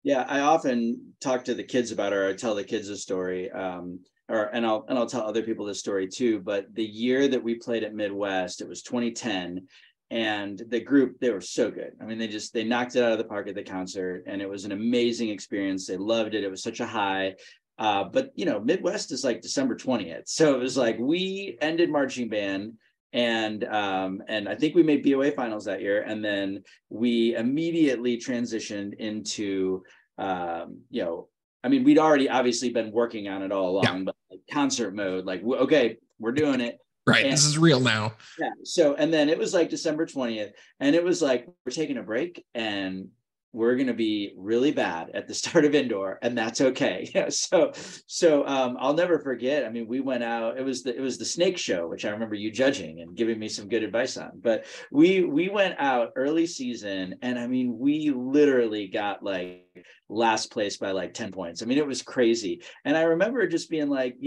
[SPEAKER 2] Yeah, I often talk to the kids about it, or I tell the kids a story, and I'll tell other people this story too. But the year that we played at Midwest, it was 2010, and the group, they were so good. I mean, they knocked it out of the park at the concert, and it was an amazing experience. They loved it. It was such a high. But Midwest is like December 20th, so it was like we ended marching band. And I think we made BOA finals that year, and then we immediately transitioned into we'd already obviously been working on it all along, but like concert mode, like, okay, we're doing it.
[SPEAKER 1] Right. And this is real now.
[SPEAKER 2] Yeah. So, and then it was like December 20th, and it was like, we're taking a break, and we're going to be really bad at the start of indoor, and that's okay. Yeah. So I'll never forget. I mean, we went out, it was the snake show, which I remember you judging and giving me some good advice on, but we went out early season, and I mean, we literally got like last place by like 10 points. I mean, it was crazy. And I remember just being like,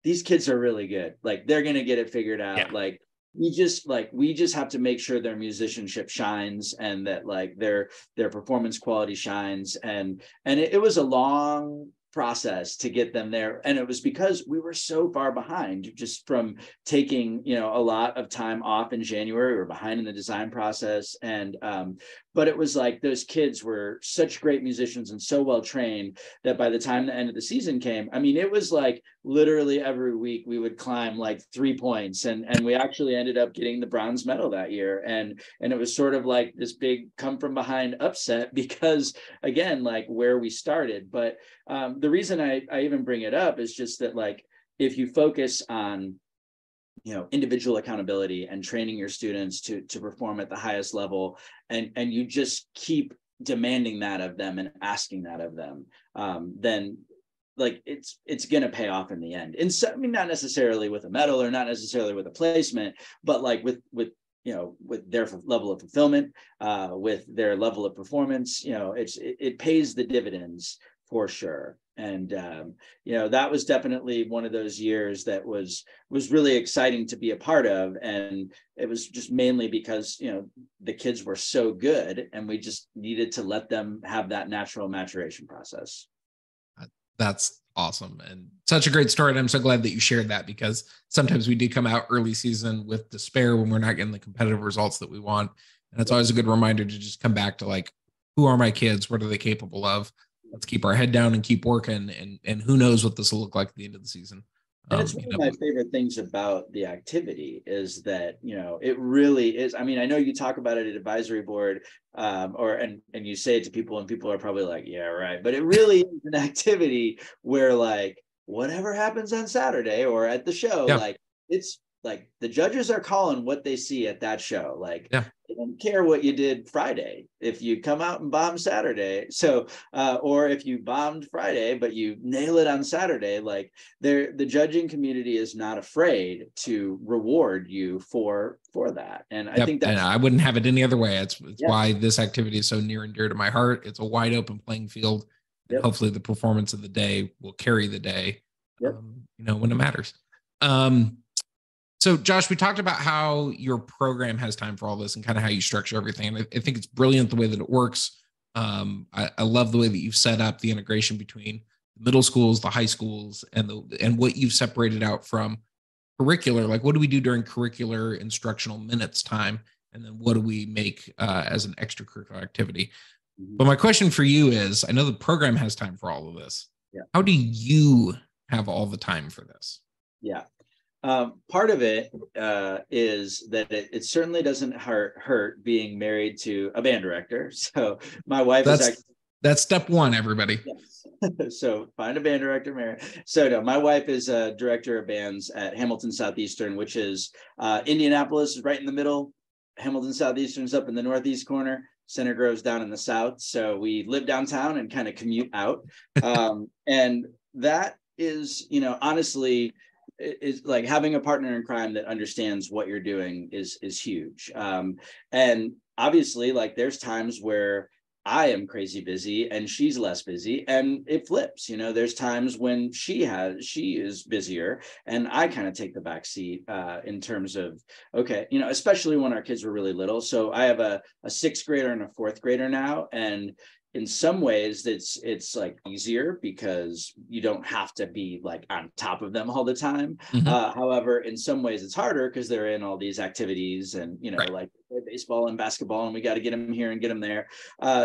[SPEAKER 2] these kids are really good. Like, they're going to get it figured out. Like, we just have to make sure their musicianship shines, and that like their performance quality shines. And it was a long process to get them there, and it was because we were so far behind, just from taking, you know, a lot of time off in January. We were behind in the design process, and but it was like those kids were such great musicians and so well trained that by the time the end of the season came, I mean, it was like literally every week we would climb like 3 points, and we actually ended up getting the bronze medal that year. And it was sort of like this big come from behind upset, because again, like where we started. But the reason I even bring it up is just that, like, if you focus on, you know, individual accountability and training your students to perform at the highest level, and you just keep demanding that of them and asking that of them, then like it's going to pay off in the end. And so, I mean, not necessarily with a medal, or not necessarily with a placement, but like with you know, with their level of fulfillment, with their level of performance, you know, it pays the dividends for sure. And you know, that was definitely one of those years that was really exciting to be a part of. And it was just mainly because, you know, the kids were so good, and we just needed to let them have that natural maturation process.
[SPEAKER 1] That's awesome, and such a great story. And I'm so glad that you shared that, because sometimes we do come out early season with despair when we're not getting the competitive results that we want. And it's always a good reminder to just come back to, like, who are my kids? What are they capable of? Let's keep our head down and keep working. And who knows what this will look like at the end of the season.
[SPEAKER 2] And it's one of my favorite things about the activity is that, you know, it really is. I mean, I know you talk about it at advisory board, and you say it to people, and people are probably like, yeah, right. But it really is an activity where, like, whatever happens on Saturday or at the show,
[SPEAKER 1] yeah.
[SPEAKER 2] like, it's like the judges are calling what they see at that show. Like,
[SPEAKER 1] yeah.
[SPEAKER 2] They don't care what you did Friday if you come out and bomb Saturday. So, or if you bombed Friday but you nail it on Saturday, like, the judging community is not afraid to reward you for that. And I think
[SPEAKER 1] and I wouldn't have it any other way. It's
[SPEAKER 2] yeah.
[SPEAKER 1] why this activity is so near and dear to my heart. It's a wide open playing field, and
[SPEAKER 2] Yep.
[SPEAKER 1] hopefully the performance of the day will carry the day.
[SPEAKER 2] Yep.
[SPEAKER 1] You know, when it matters. So Josh, we talked about how your program has time for all this and kind of how you structure everything. And I think it's brilliant the way that it works. I love the way that you've set up the integration between the middle schools, the high schools, and what you've separated out from curricular. Like, what do we do during curricular instructional minutes time? And then what do we make as an extracurricular activity? Mm-hmm. But my question for you is, I know the program has time for all of this.
[SPEAKER 2] Yeah.
[SPEAKER 1] How do you have all the time for this?
[SPEAKER 2] Yeah. Part of it is that it certainly doesn't hurt being married to a band director. So my wife
[SPEAKER 1] that's step one, everybody.
[SPEAKER 2] Yes. So find a band director, marry. So no, my wife is a director of bands at Hamilton Southeastern, which is Indianapolis is right in the middle. Hamilton Southeastern's up in the northeast corner. Center Grove's down in the south. So we live downtown and kind of commute out. And that is, you know, honestly, is like having a partner in crime that understands what you're doing is huge. And obviously, like, there's times where I am crazy busy and she's less busy, and it flips. You know, there's times when she is busier and I kind of take the back seat in terms of, okay, you know, especially when our kids were really little. So I have a 6th grader and a 4th grader now, and in some ways it's like easier because you don't have to be like on top of them all the time. Mm-hmm. However, in some ways it's harder because they're in all these activities, and, you know, right, like baseball and basketball, and we got to get them here and get them there.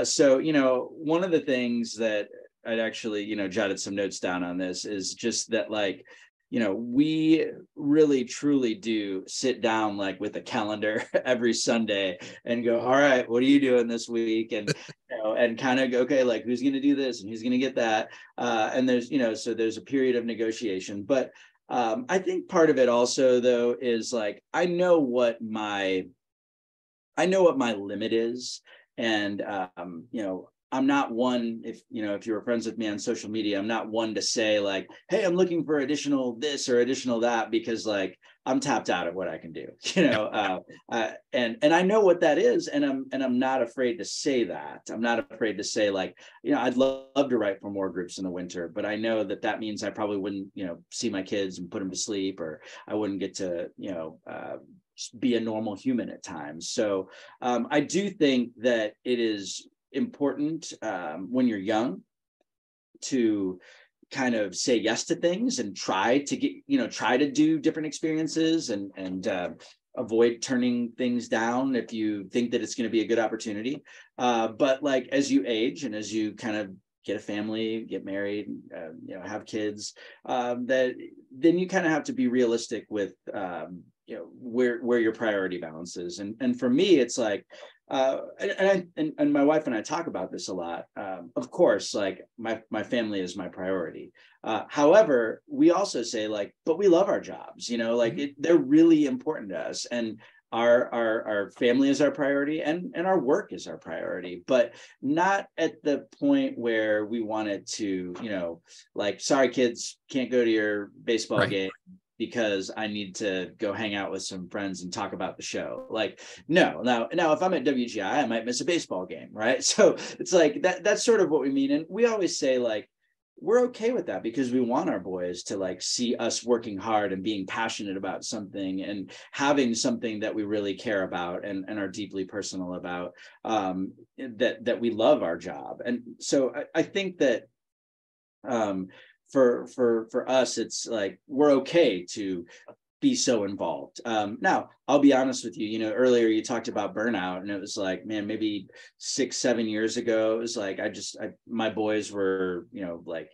[SPEAKER 2] So, you know, one of the things that I'd actually, you know, jotted some notes down on this is just that, like, you know, we really truly do sit down like with a calendar every Sunday and go, all right, what are you doing this week? And, you know, and kind of go, okay, like, who's going to do this and who's going to get that? And there's, you know, so there's a period of negotiation. But I think part of it also, though, is like, I know what my limit is. And, you know, I'm not one, if you were friends with me on social media, I'm not one to say like, hey, I'm looking for additional this or additional that, because like I'm tapped out of what I can do, you know, and I know what that is. And I'm not afraid to say that. I'm not afraid to say like, you know, I'd love to write for more groups in the winter, but I know that means I probably wouldn't, you know, see my kids and put them to sleep, or I wouldn't get to, you know, just be a normal human at times. So I do think that it is important when you're young to kind of say yes to things and try to do different experiences and avoid turning things down if you think that it's going to be a good opportunity. But like as you age and as you kind of get a family, get married, have kids, that then you kind of have to be realistic with where your priority balance is. And for me, it's like, and my wife and I talk about this a lot. Of course, like my family is my priority. However, we also say like, but we love our jobs, they're really important to us, and our family is our priority, and our work is our priority, but not at the point where we want it to, like, sorry, kids, can't go to your baseball game because I need to go hang out with some friends and talk about the show. Like, no. Now if I'm at WGI, I might miss a baseball game, right? So it's like that's sort of what we mean. And we always say like, we're okay with that because we want our boys to like see us working hard and being passionate about something and having something that we really care about and are deeply personal about, that we love our job. And so I think that for us, it's like we're okay to be so involved. Now, I'll be honest with you, earlier you talked about burnout, and it was like, man, maybe 6-7 years ago, it was like, my boys were, like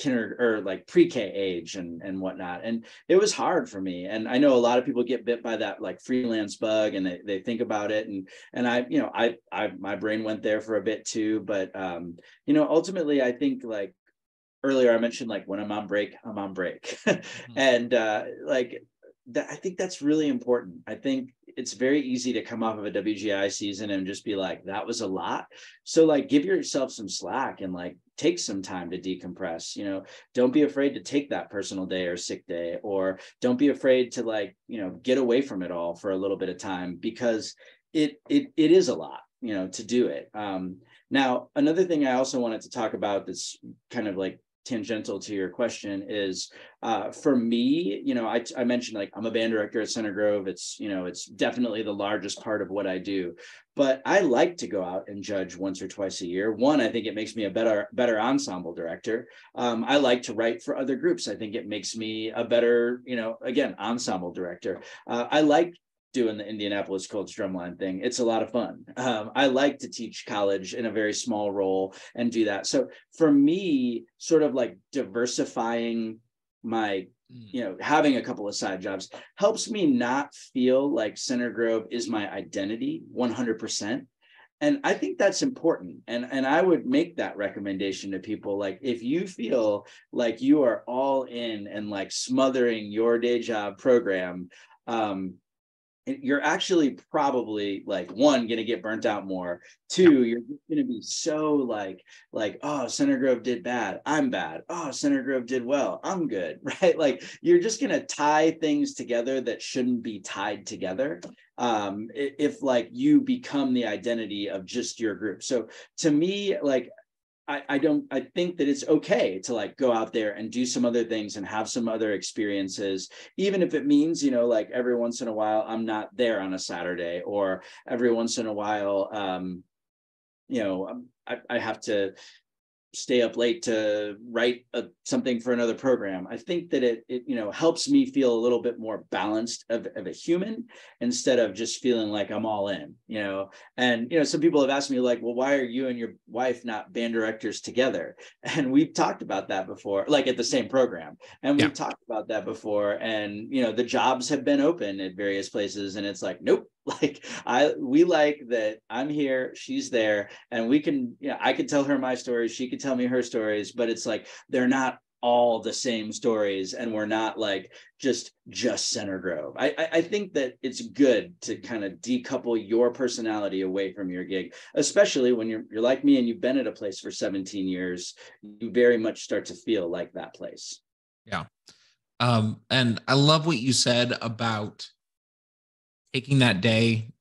[SPEAKER 2] kinder or like pre-K age and whatnot. And it was hard for me. And I know a lot of people get bit by that like freelance bug, and they think about it. And I my brain went there for a bit too. But, ultimately, I think like, earlier I mentioned like when I'm on break, I'm on break. And I think that's really important. I think it's very easy to come off of a WGI season and just be like, that was a lot. So like, give yourself some slack and like take some time to decompress. Don't be afraid to take that personal day or sick day, or don't be afraid to like, get away from it all for a little bit of time, because it is a lot, to do it. Now, another thing I also wanted to talk about that's kind of like tangential to your question is, for me, I mentioned like I'm a band director at Center Grove. It's definitely the largest part of what I do, but I like to go out and judge once or twice a year. One, I think it makes me a better ensemble director. I like to write for other groups. I think it makes me a better, again, ensemble director. I like doing the Indianapolis Colts drumline thing. It's a lot of fun. I like to teach college in a very small role and do that. So for me, sort of like diversifying my, having a couple of side jobs helps me not feel like Center Grove is my identity 100%. And I think that's important. And I would make that recommendation to people. Like, if you feel like you are all in and like smothering your day job program, you're actually probably like, one, going to get burnt out more. Two, you're going to be so like, oh, Center Grove did bad, I'm bad. Oh, Center Grove did well, I'm good, right? Like, you're just going to tie things together that shouldn't be tied together. If like you become the identity of just your group. So to me, like, I think that it's okay to like go out there and do some other things and have some other experiences, even if it means, like every once in a while I'm not there on a Saturday, or every once in a while, I have to stay up late to write something for another program. I think that it helps me feel a little bit more balanced of a human, instead of just feeling like I'm all in, and some people have asked me like, well, why are you and your wife not band directors together? And we've talked about that before, like at the same program, and we've talked about that before, and the jobs have been open at various places, and it's like, nope. Like, we like that I'm here, she's there, and we can, I can tell her my stories, she could tell me her stories, but it's like, they're not all the same stories, and we're not like just Center Grove. I think that it's good to kind of decouple your personality away from your gig, especially when you're like me and you've been at a place for 17 years, you very much start to feel like that place.
[SPEAKER 1] Yeah. And I love what you said about taking that day,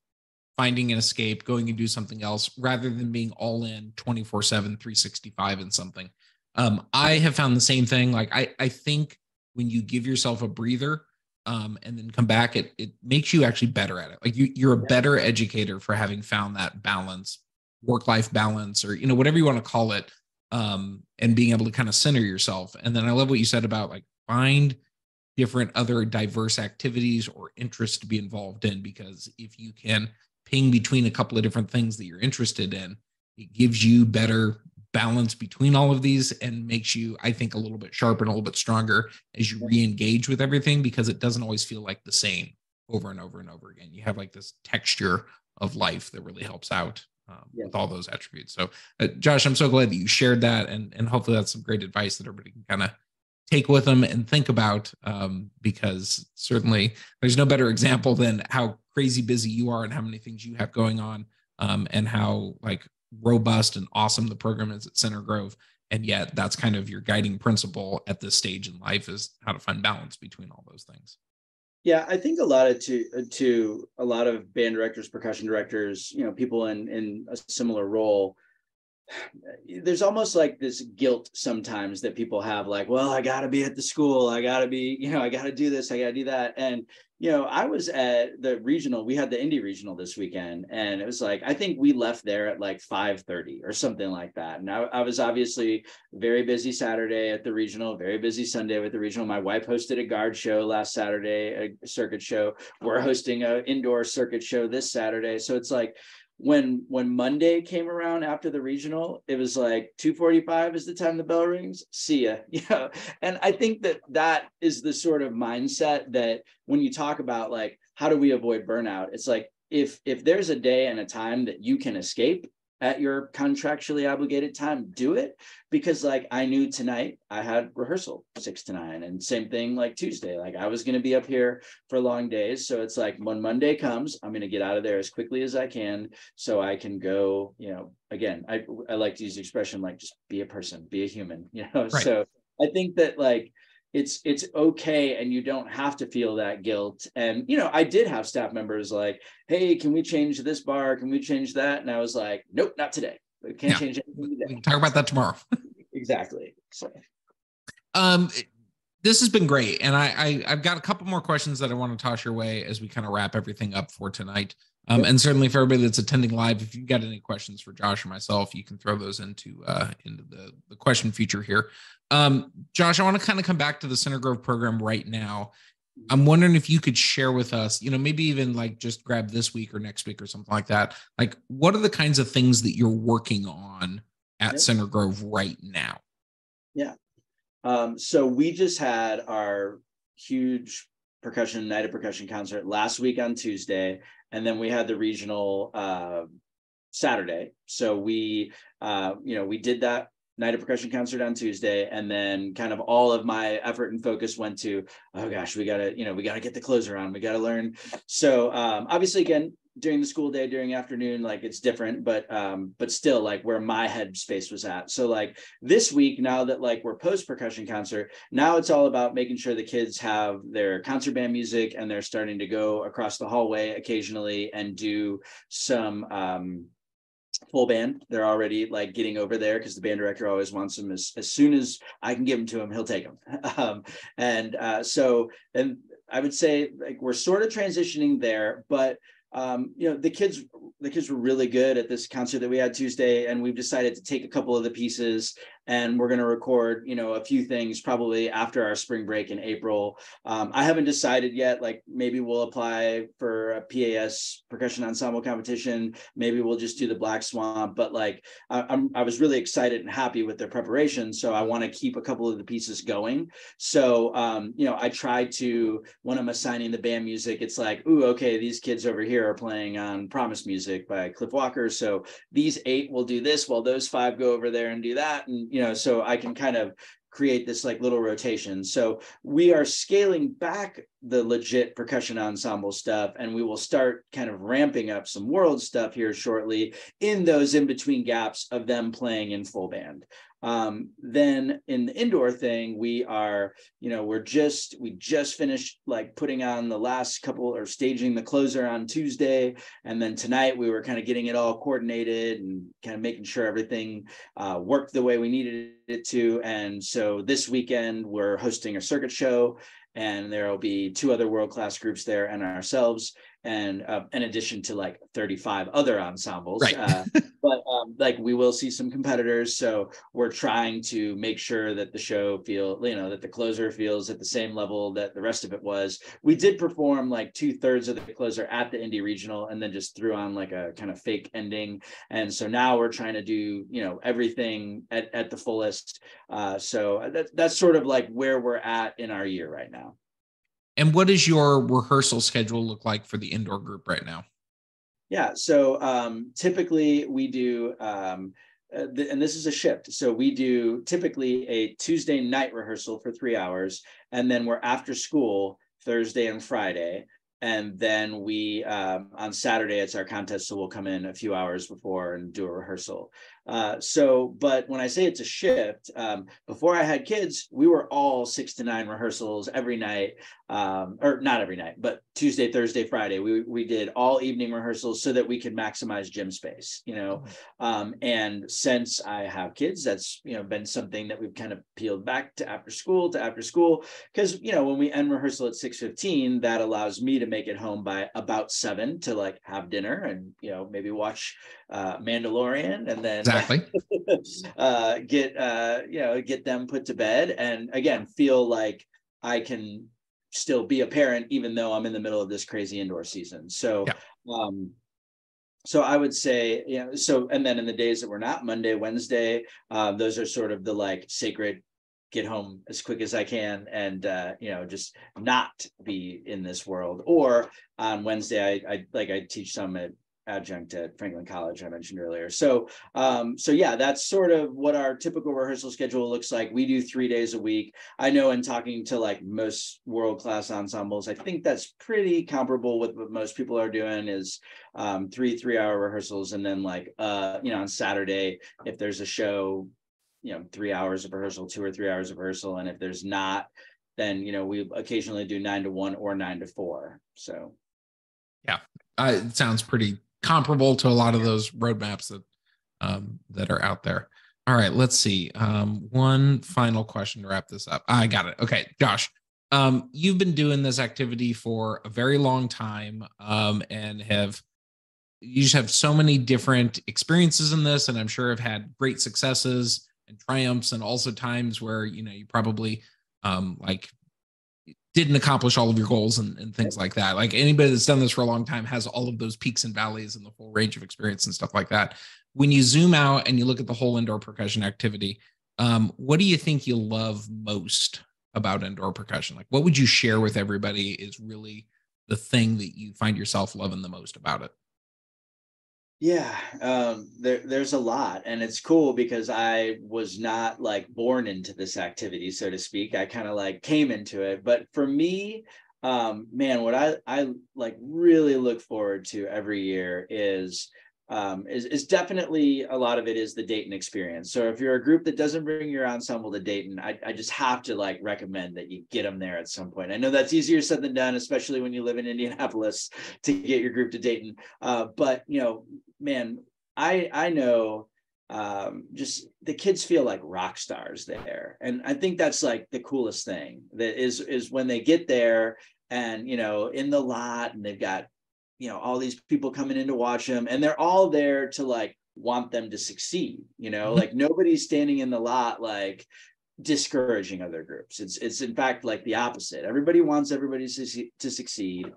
[SPEAKER 1] finding an escape, going and do something else, rather than being all in 24/7, 365 in something. I have found the same thing. Like, I think when you give yourself a breather, and then come back, it makes you actually better at it. Like you're a better educator for having found that balance, work-life balance, or, whatever you want to call it, and being able to kind of center yourself. And then I love what you said about like find different other diverse activities or interests to be involved in, because if you can ping between a couple of different things that you're interested in, it gives you better balance between all of these and makes you, I think, a little bit sharper and a little bit stronger as you re-engage with everything, because it doesn't always feel like the same over and over and over again. You have like this texture of life that really helps out with all those attributes. So Josh, I'm so glad that you shared that, and hopefully that's some great advice that everybody can kind of take with them and think about, because certainly there's no better example than how crazy busy you are and how many things you have going on, and how like robust and awesome the program is at Center Grove. And yet that's kind of your guiding principle at this stage in life, is how to find balance between all those things.
[SPEAKER 2] Yeah, I think a lot of band directors, percussion directors, people in a similar role, there's almost like this guilt sometimes that people have, like, well, I got to be at the school. I got to be, I got to do this. I got to do that. And, I was at the regional, we had the indie regional this weekend, and it was like, I think we left there at like 5:30 or something like that. And I was obviously very busy Saturday at the regional, very busy Sunday with the regional. My wife hosted a guard show last Saturday, a circuit show. We're hosting an indoor circuit show this Saturday. So it's like, when Monday came around after the regional, it was like 2:45 is the time the bell rings. See ya. And I think that is the sort of mindset that when you talk about like, how do we avoid burnout? It's like, if there's a day and a time that you can escape at your contractually obligated time, do it. Because like I knew tonight I had rehearsal 6 to 9, and same thing like Tuesday, like I was going to be up here for long days. So it's like when Monday comes, I'm going to get out of there as quickly as I can so I can go, again, I like to use the expression, like, just be a person, be a human, Right. So I think that like, it's okay, and you don't have to feel that guilt. And I did have staff members like, hey, can we change this bar, can we change that? And I was like, nope, not today. We can't change anything today.
[SPEAKER 1] We can talk about that tomorrow.
[SPEAKER 2] Exactly. So
[SPEAKER 1] this has been great, and I've got a couple more questions that I want to toss your way as we kind of wrap everything up for tonight. And certainly for everybody that's attending live, if you've got any questions for Josh or myself, you can throw those into the question feature here. Josh, I want to kind of come back to the Center Grove program right now. I'm wondering if you could share with us, maybe even like just grab this week or next week or something like that. Like, what are the kinds of things that you're working on at Center Grove right now?
[SPEAKER 2] Yeah. So we just had our huge night of percussion concert last week on Tuesday, and then we had the regional Saturday. So we did that night of percussion concert on Tuesday, and then kind of all of my effort and focus went to, oh gosh, we gotta get the closer on, we gotta learn. So obviously, again, during the school day, during afternoon, like it's different, but still like where my head space was at. So like this week, now that like we're post percussion concert, now it's all about making sure the kids have their concert band music, and they're starting to go across the hallway occasionally and do some full band. They're already like getting over there because the band director always wants them as soon as I can give them to him, he'll take them. So I would say like we're sort of transitioning there, but the kids were really good at this concert that we had Tuesday, and we've decided to take a couple of the pieces, and we're going to record, a few things probably after our spring break in April. I haven't decided yet, like maybe we'll apply for a PAS percussion ensemble competition. Maybe we'll just do the Black Swamp, but like, I was really excited and happy with their preparation. So I want to keep a couple of the pieces going. So, I try to, when I'm assigning the band music, it's like, ooh, okay, these kids over here are playing on Promise Music by Cliff Walker. So these 8 will do this while those 5 go over there and do that. And, so I can kind of create this like little rotation. So we are scaling back the legit percussion ensemble stuff, and we will start kind of ramping up some world stuff here shortly in those in between gaps of them playing in full band. Then in the indoor thing, we just finished like putting on the last couple, or staging the closer on Tuesday. And then tonight we were kind of getting it all coordinated and kind of making sure everything worked the way we needed it to. And so this weekend we're hosting a circuit show, and there will be 2 other world-class groups there and ourselves, and in addition to like 35 other ensembles.
[SPEAKER 1] Right.
[SPEAKER 2] But like we will see some competitors, so we're trying to make sure that the show that the closer feels at the same level that the rest of it was. We did perform like 2/3 of the closer at the Indie Regional, and then just threw on like a kind of fake ending. And so now we're trying to do everything at the fullest. So that's sort of like where we're at in our year right now.
[SPEAKER 1] And what does your rehearsal schedule look like for the indoor group right now?
[SPEAKER 2] Yeah, so typically we do, and this is a shift. So we do typically a Tuesday night rehearsal for 3 hours, and then we're after school Thursday and Friday. And then we, on Saturday, it's our contest, so we'll come in a few hours before and do a rehearsal. But when I say it's a shift, before I had kids, we were all 6 to 9 rehearsals every night, or not every night, but Tuesday, Thursday, Friday. We did all evening rehearsals so that we could maximize gym space, and since I have kids, that's, been something that we've kind of peeled back to after school, because, when we end rehearsal at 6:15, that allows me to make it home by about 7 to like have dinner and, maybe watch Mandalorian, and then
[SPEAKER 1] Exactly.
[SPEAKER 2] get them put to bed, and again feel like I can still be a parent even though I'm in the middle of this crazy indoor season. So yeah. So I would say, and then in the days that we're not, Monday, Wednesday, those are sort of the like sacred get home as quick as I can and just not be in this world. Or on Wednesday, I teach some at adjunct at Franklin College I mentioned earlier. So yeah, that's sort of what our typical rehearsal schedule looks like. We do 3 days a week. I know in talking to like most world-class ensembles, I think that's pretty comparable with what most people are doing is 3-hour rehearsals. And then like, on Saturday, if there's a show, 3 hours of rehearsal, 2 or 3 hours of rehearsal. And if there's not, then, we occasionally do 9 to 1 or 9 to 4. So.
[SPEAKER 1] Yeah, it sounds pretty comparable to a lot of those roadmaps that are out there. All right, let's see. One final question to wrap this up. I got it. Okay, Josh, you've been doing this activity for a very long time, and you just have so many different experiences in this, and I'm sure have had great successes and triumphs, and also times where you probably didn't accomplish all of your goals and things like that. Like anybody that's done this for a long time has all of those peaks and valleys and the full range of experience and stuff like that. When you zoom out and you look at the whole indoor percussion activity, what do you think you love most about indoor percussion? Like what would you share with everybody is really the thing that you find yourself loving the most about it?
[SPEAKER 2] Yeah, there's a lot, and it's cool because I was not like born into this activity, so to speak. I kind of like came into it, but for me, man, what I like really look forward to every year is definitely a lot of it is the Dayton experience. So if you're a group that doesn't bring your ensemble to Dayton, I just have to like recommend that you get them there at some point. I know that's easier said than done, especially when you live in Indianapolis, to get your group to Dayton. But man, I know just the kids feel like rock stars there, and I think that's like the coolest thing that is when they get there and in the lot, and they've got all these people coming in to watch them, and they're all there to like want them to succeed. Like nobody's standing in the lot like discouraging other groups. It's in fact like the opposite. Everybody wants everybody to succeed.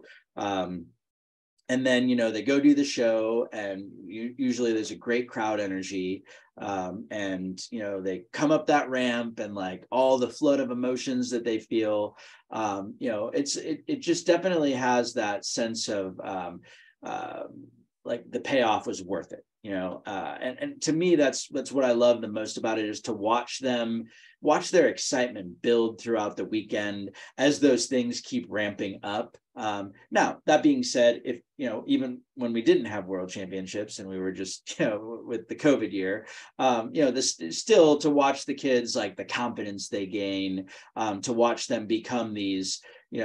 [SPEAKER 2] And then they go do the show, and usually there's a great crowd energy, and they come up that ramp, and like all the flood of emotions that they feel, it just definitely has that sense of like the payoff was worth it, and to me that's what I love the most about it, is to watch their excitement build throughout the weekend as those things keep ramping up. Now, that being said, if even when we didn't have world championships and we were just with the COVID year, this still to watch the kids, like the confidence they gain, to watch them become these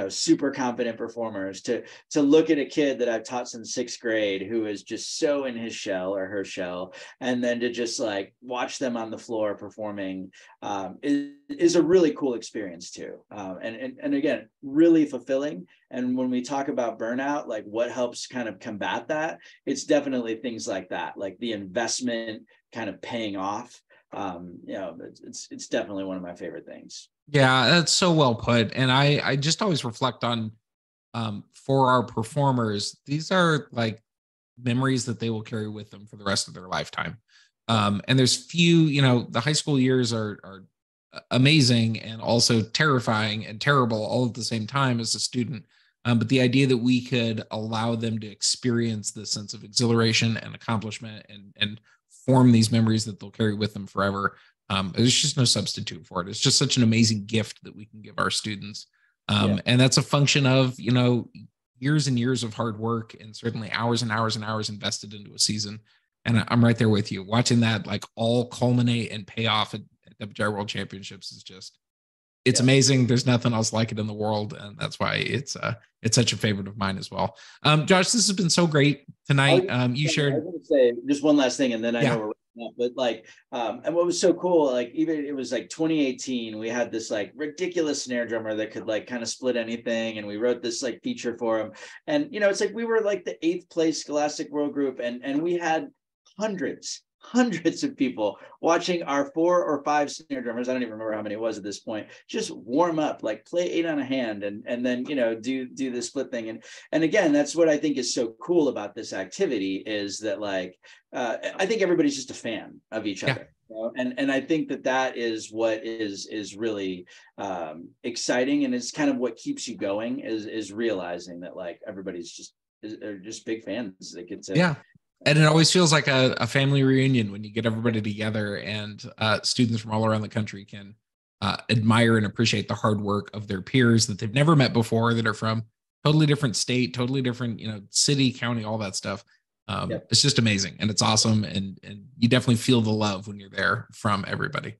[SPEAKER 2] super confident performers, to look at a kid that I've taught since 6th grade who is just so in his shell or her shell, and then to just like watch them on the floor performing is a really cool experience too. And again, really fulfilling. And when we talk about burnout, like what helps kind of combat that, it's definitely things like that, like the investment kind of paying off. It's definitely one of my favorite things.
[SPEAKER 1] Yeah, that's so well put. And I just always reflect on, for our performers, these are like memories that they will carry with them for the rest of their lifetime. And there's few, the high school years are amazing and also terrifying and terrible all at the same time as a student. But the idea that we could allow them to experience this sense of exhilaration and accomplishment and form these memories that they'll carry with them forever. There's just no substitute for it. It's just such an amazing gift that we can give our students. And that's a function of, years and years of hard work and certainly hours and hours and hours invested into a season. And I'm right there with you. Watching that like all culminate and pay off at WGI World Championships is just, it's amazing. There's nothing else like it in the world. And that's why it's such a favorite of mine as well. Josh, this has been so great tonight. You shared. I was
[SPEAKER 2] going to say just one last thing, and then I know we're wrapping up, but like, and what was so cool, like even it was like 2018, we had this like ridiculous snare drummer that could like kind of split anything. And we wrote this like feature for him. And, it's like, we were like the 8th place Scholastic World Group. And we had hundreds of people watching our 4 or 5 snare drummers, I don't even remember how many it was at this point, just warm up, like play 8 on a hand and then do the split thing. And again, that's what I think is so cool about this activity, is that like I think everybody's just a fan of each other. And I think that is what is really exciting, and it's kind of what keeps you going, is realizing that like everybody's just big fans that get to
[SPEAKER 1] And it always feels like a family reunion when you get everybody together, and students from all around the country can admire and appreciate the hard work of their peers that they've never met before, that are from totally different state, totally different, city, county, all that stuff. It's just amazing, and it's awesome. And you definitely feel the love when you're there from everybody.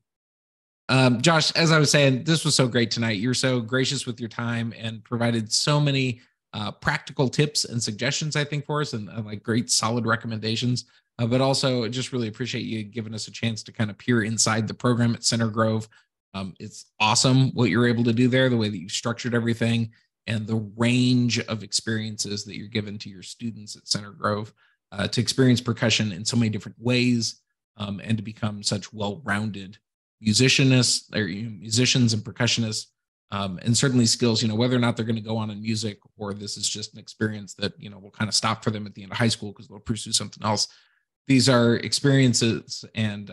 [SPEAKER 1] Josh, as I was saying, this was so great tonight. You're so gracious with your time and provided so many practical tips and suggestions, I think, for us, and like great solid recommendations. But also just really appreciate you giving us a chance to kind of peer inside the program at Center Grove. It's awesome what you're able to do there, the way that you structured everything, and the range of experiences that you're given to your students at Center Grove to experience percussion in so many different ways, and to become such well-rounded musicians and percussionists. And certainly skills, whether or not they're going to go on in music, or this is just an experience that, will kind of stop for them at the end of high school because they'll pursue something else. These are experiences and,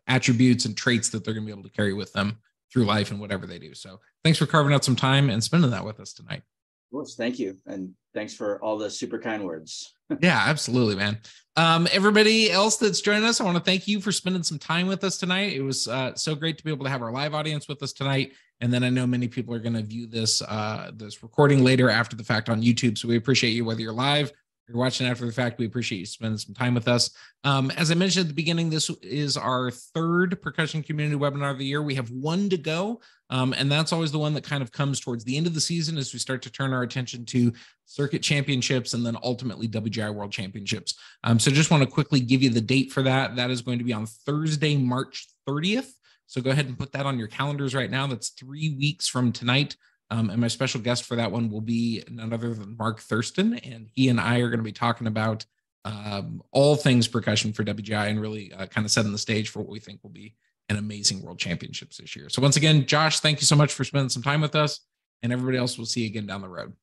[SPEAKER 1] attributes and traits that they're going to be able to carry with them through life and whatever they do. So thanks for carving out some time and spending that with us tonight.
[SPEAKER 2] Of course. Thank you. And thanks for all the super kind words.
[SPEAKER 1] Yeah, absolutely, man. Everybody else that's joining us, I want to thank you for spending some time with us tonight. It was so great to be able to have our live audience with us tonight. And then I know many people are going to view this recording later after the fact on YouTube. So we appreciate you, whether you're live, you're watching after the fact. We appreciate you spending some time with us. As I mentioned at the beginning, this is our 3rd percussion community webinar of the year. We have 1 to go. And that's always the one that kind of comes towards the end of the season as we start to turn our attention to circuit championships and then ultimately WGI World Championships. So just want to quickly give you the date for that. That is going to be on Thursday, March 30th. So go ahead and put that on your calendars right now. That's 3 weeks from tonight. And my special guest for that one will be none other than Mark Thurston. And he and I are going to be talking about all things percussion for WGI, and really kind of setting the stage for what we think will be an amazing World Championships this year. So once again, Josh, thank you so much for spending some time with us. And everybody else, we'll see you again down the road.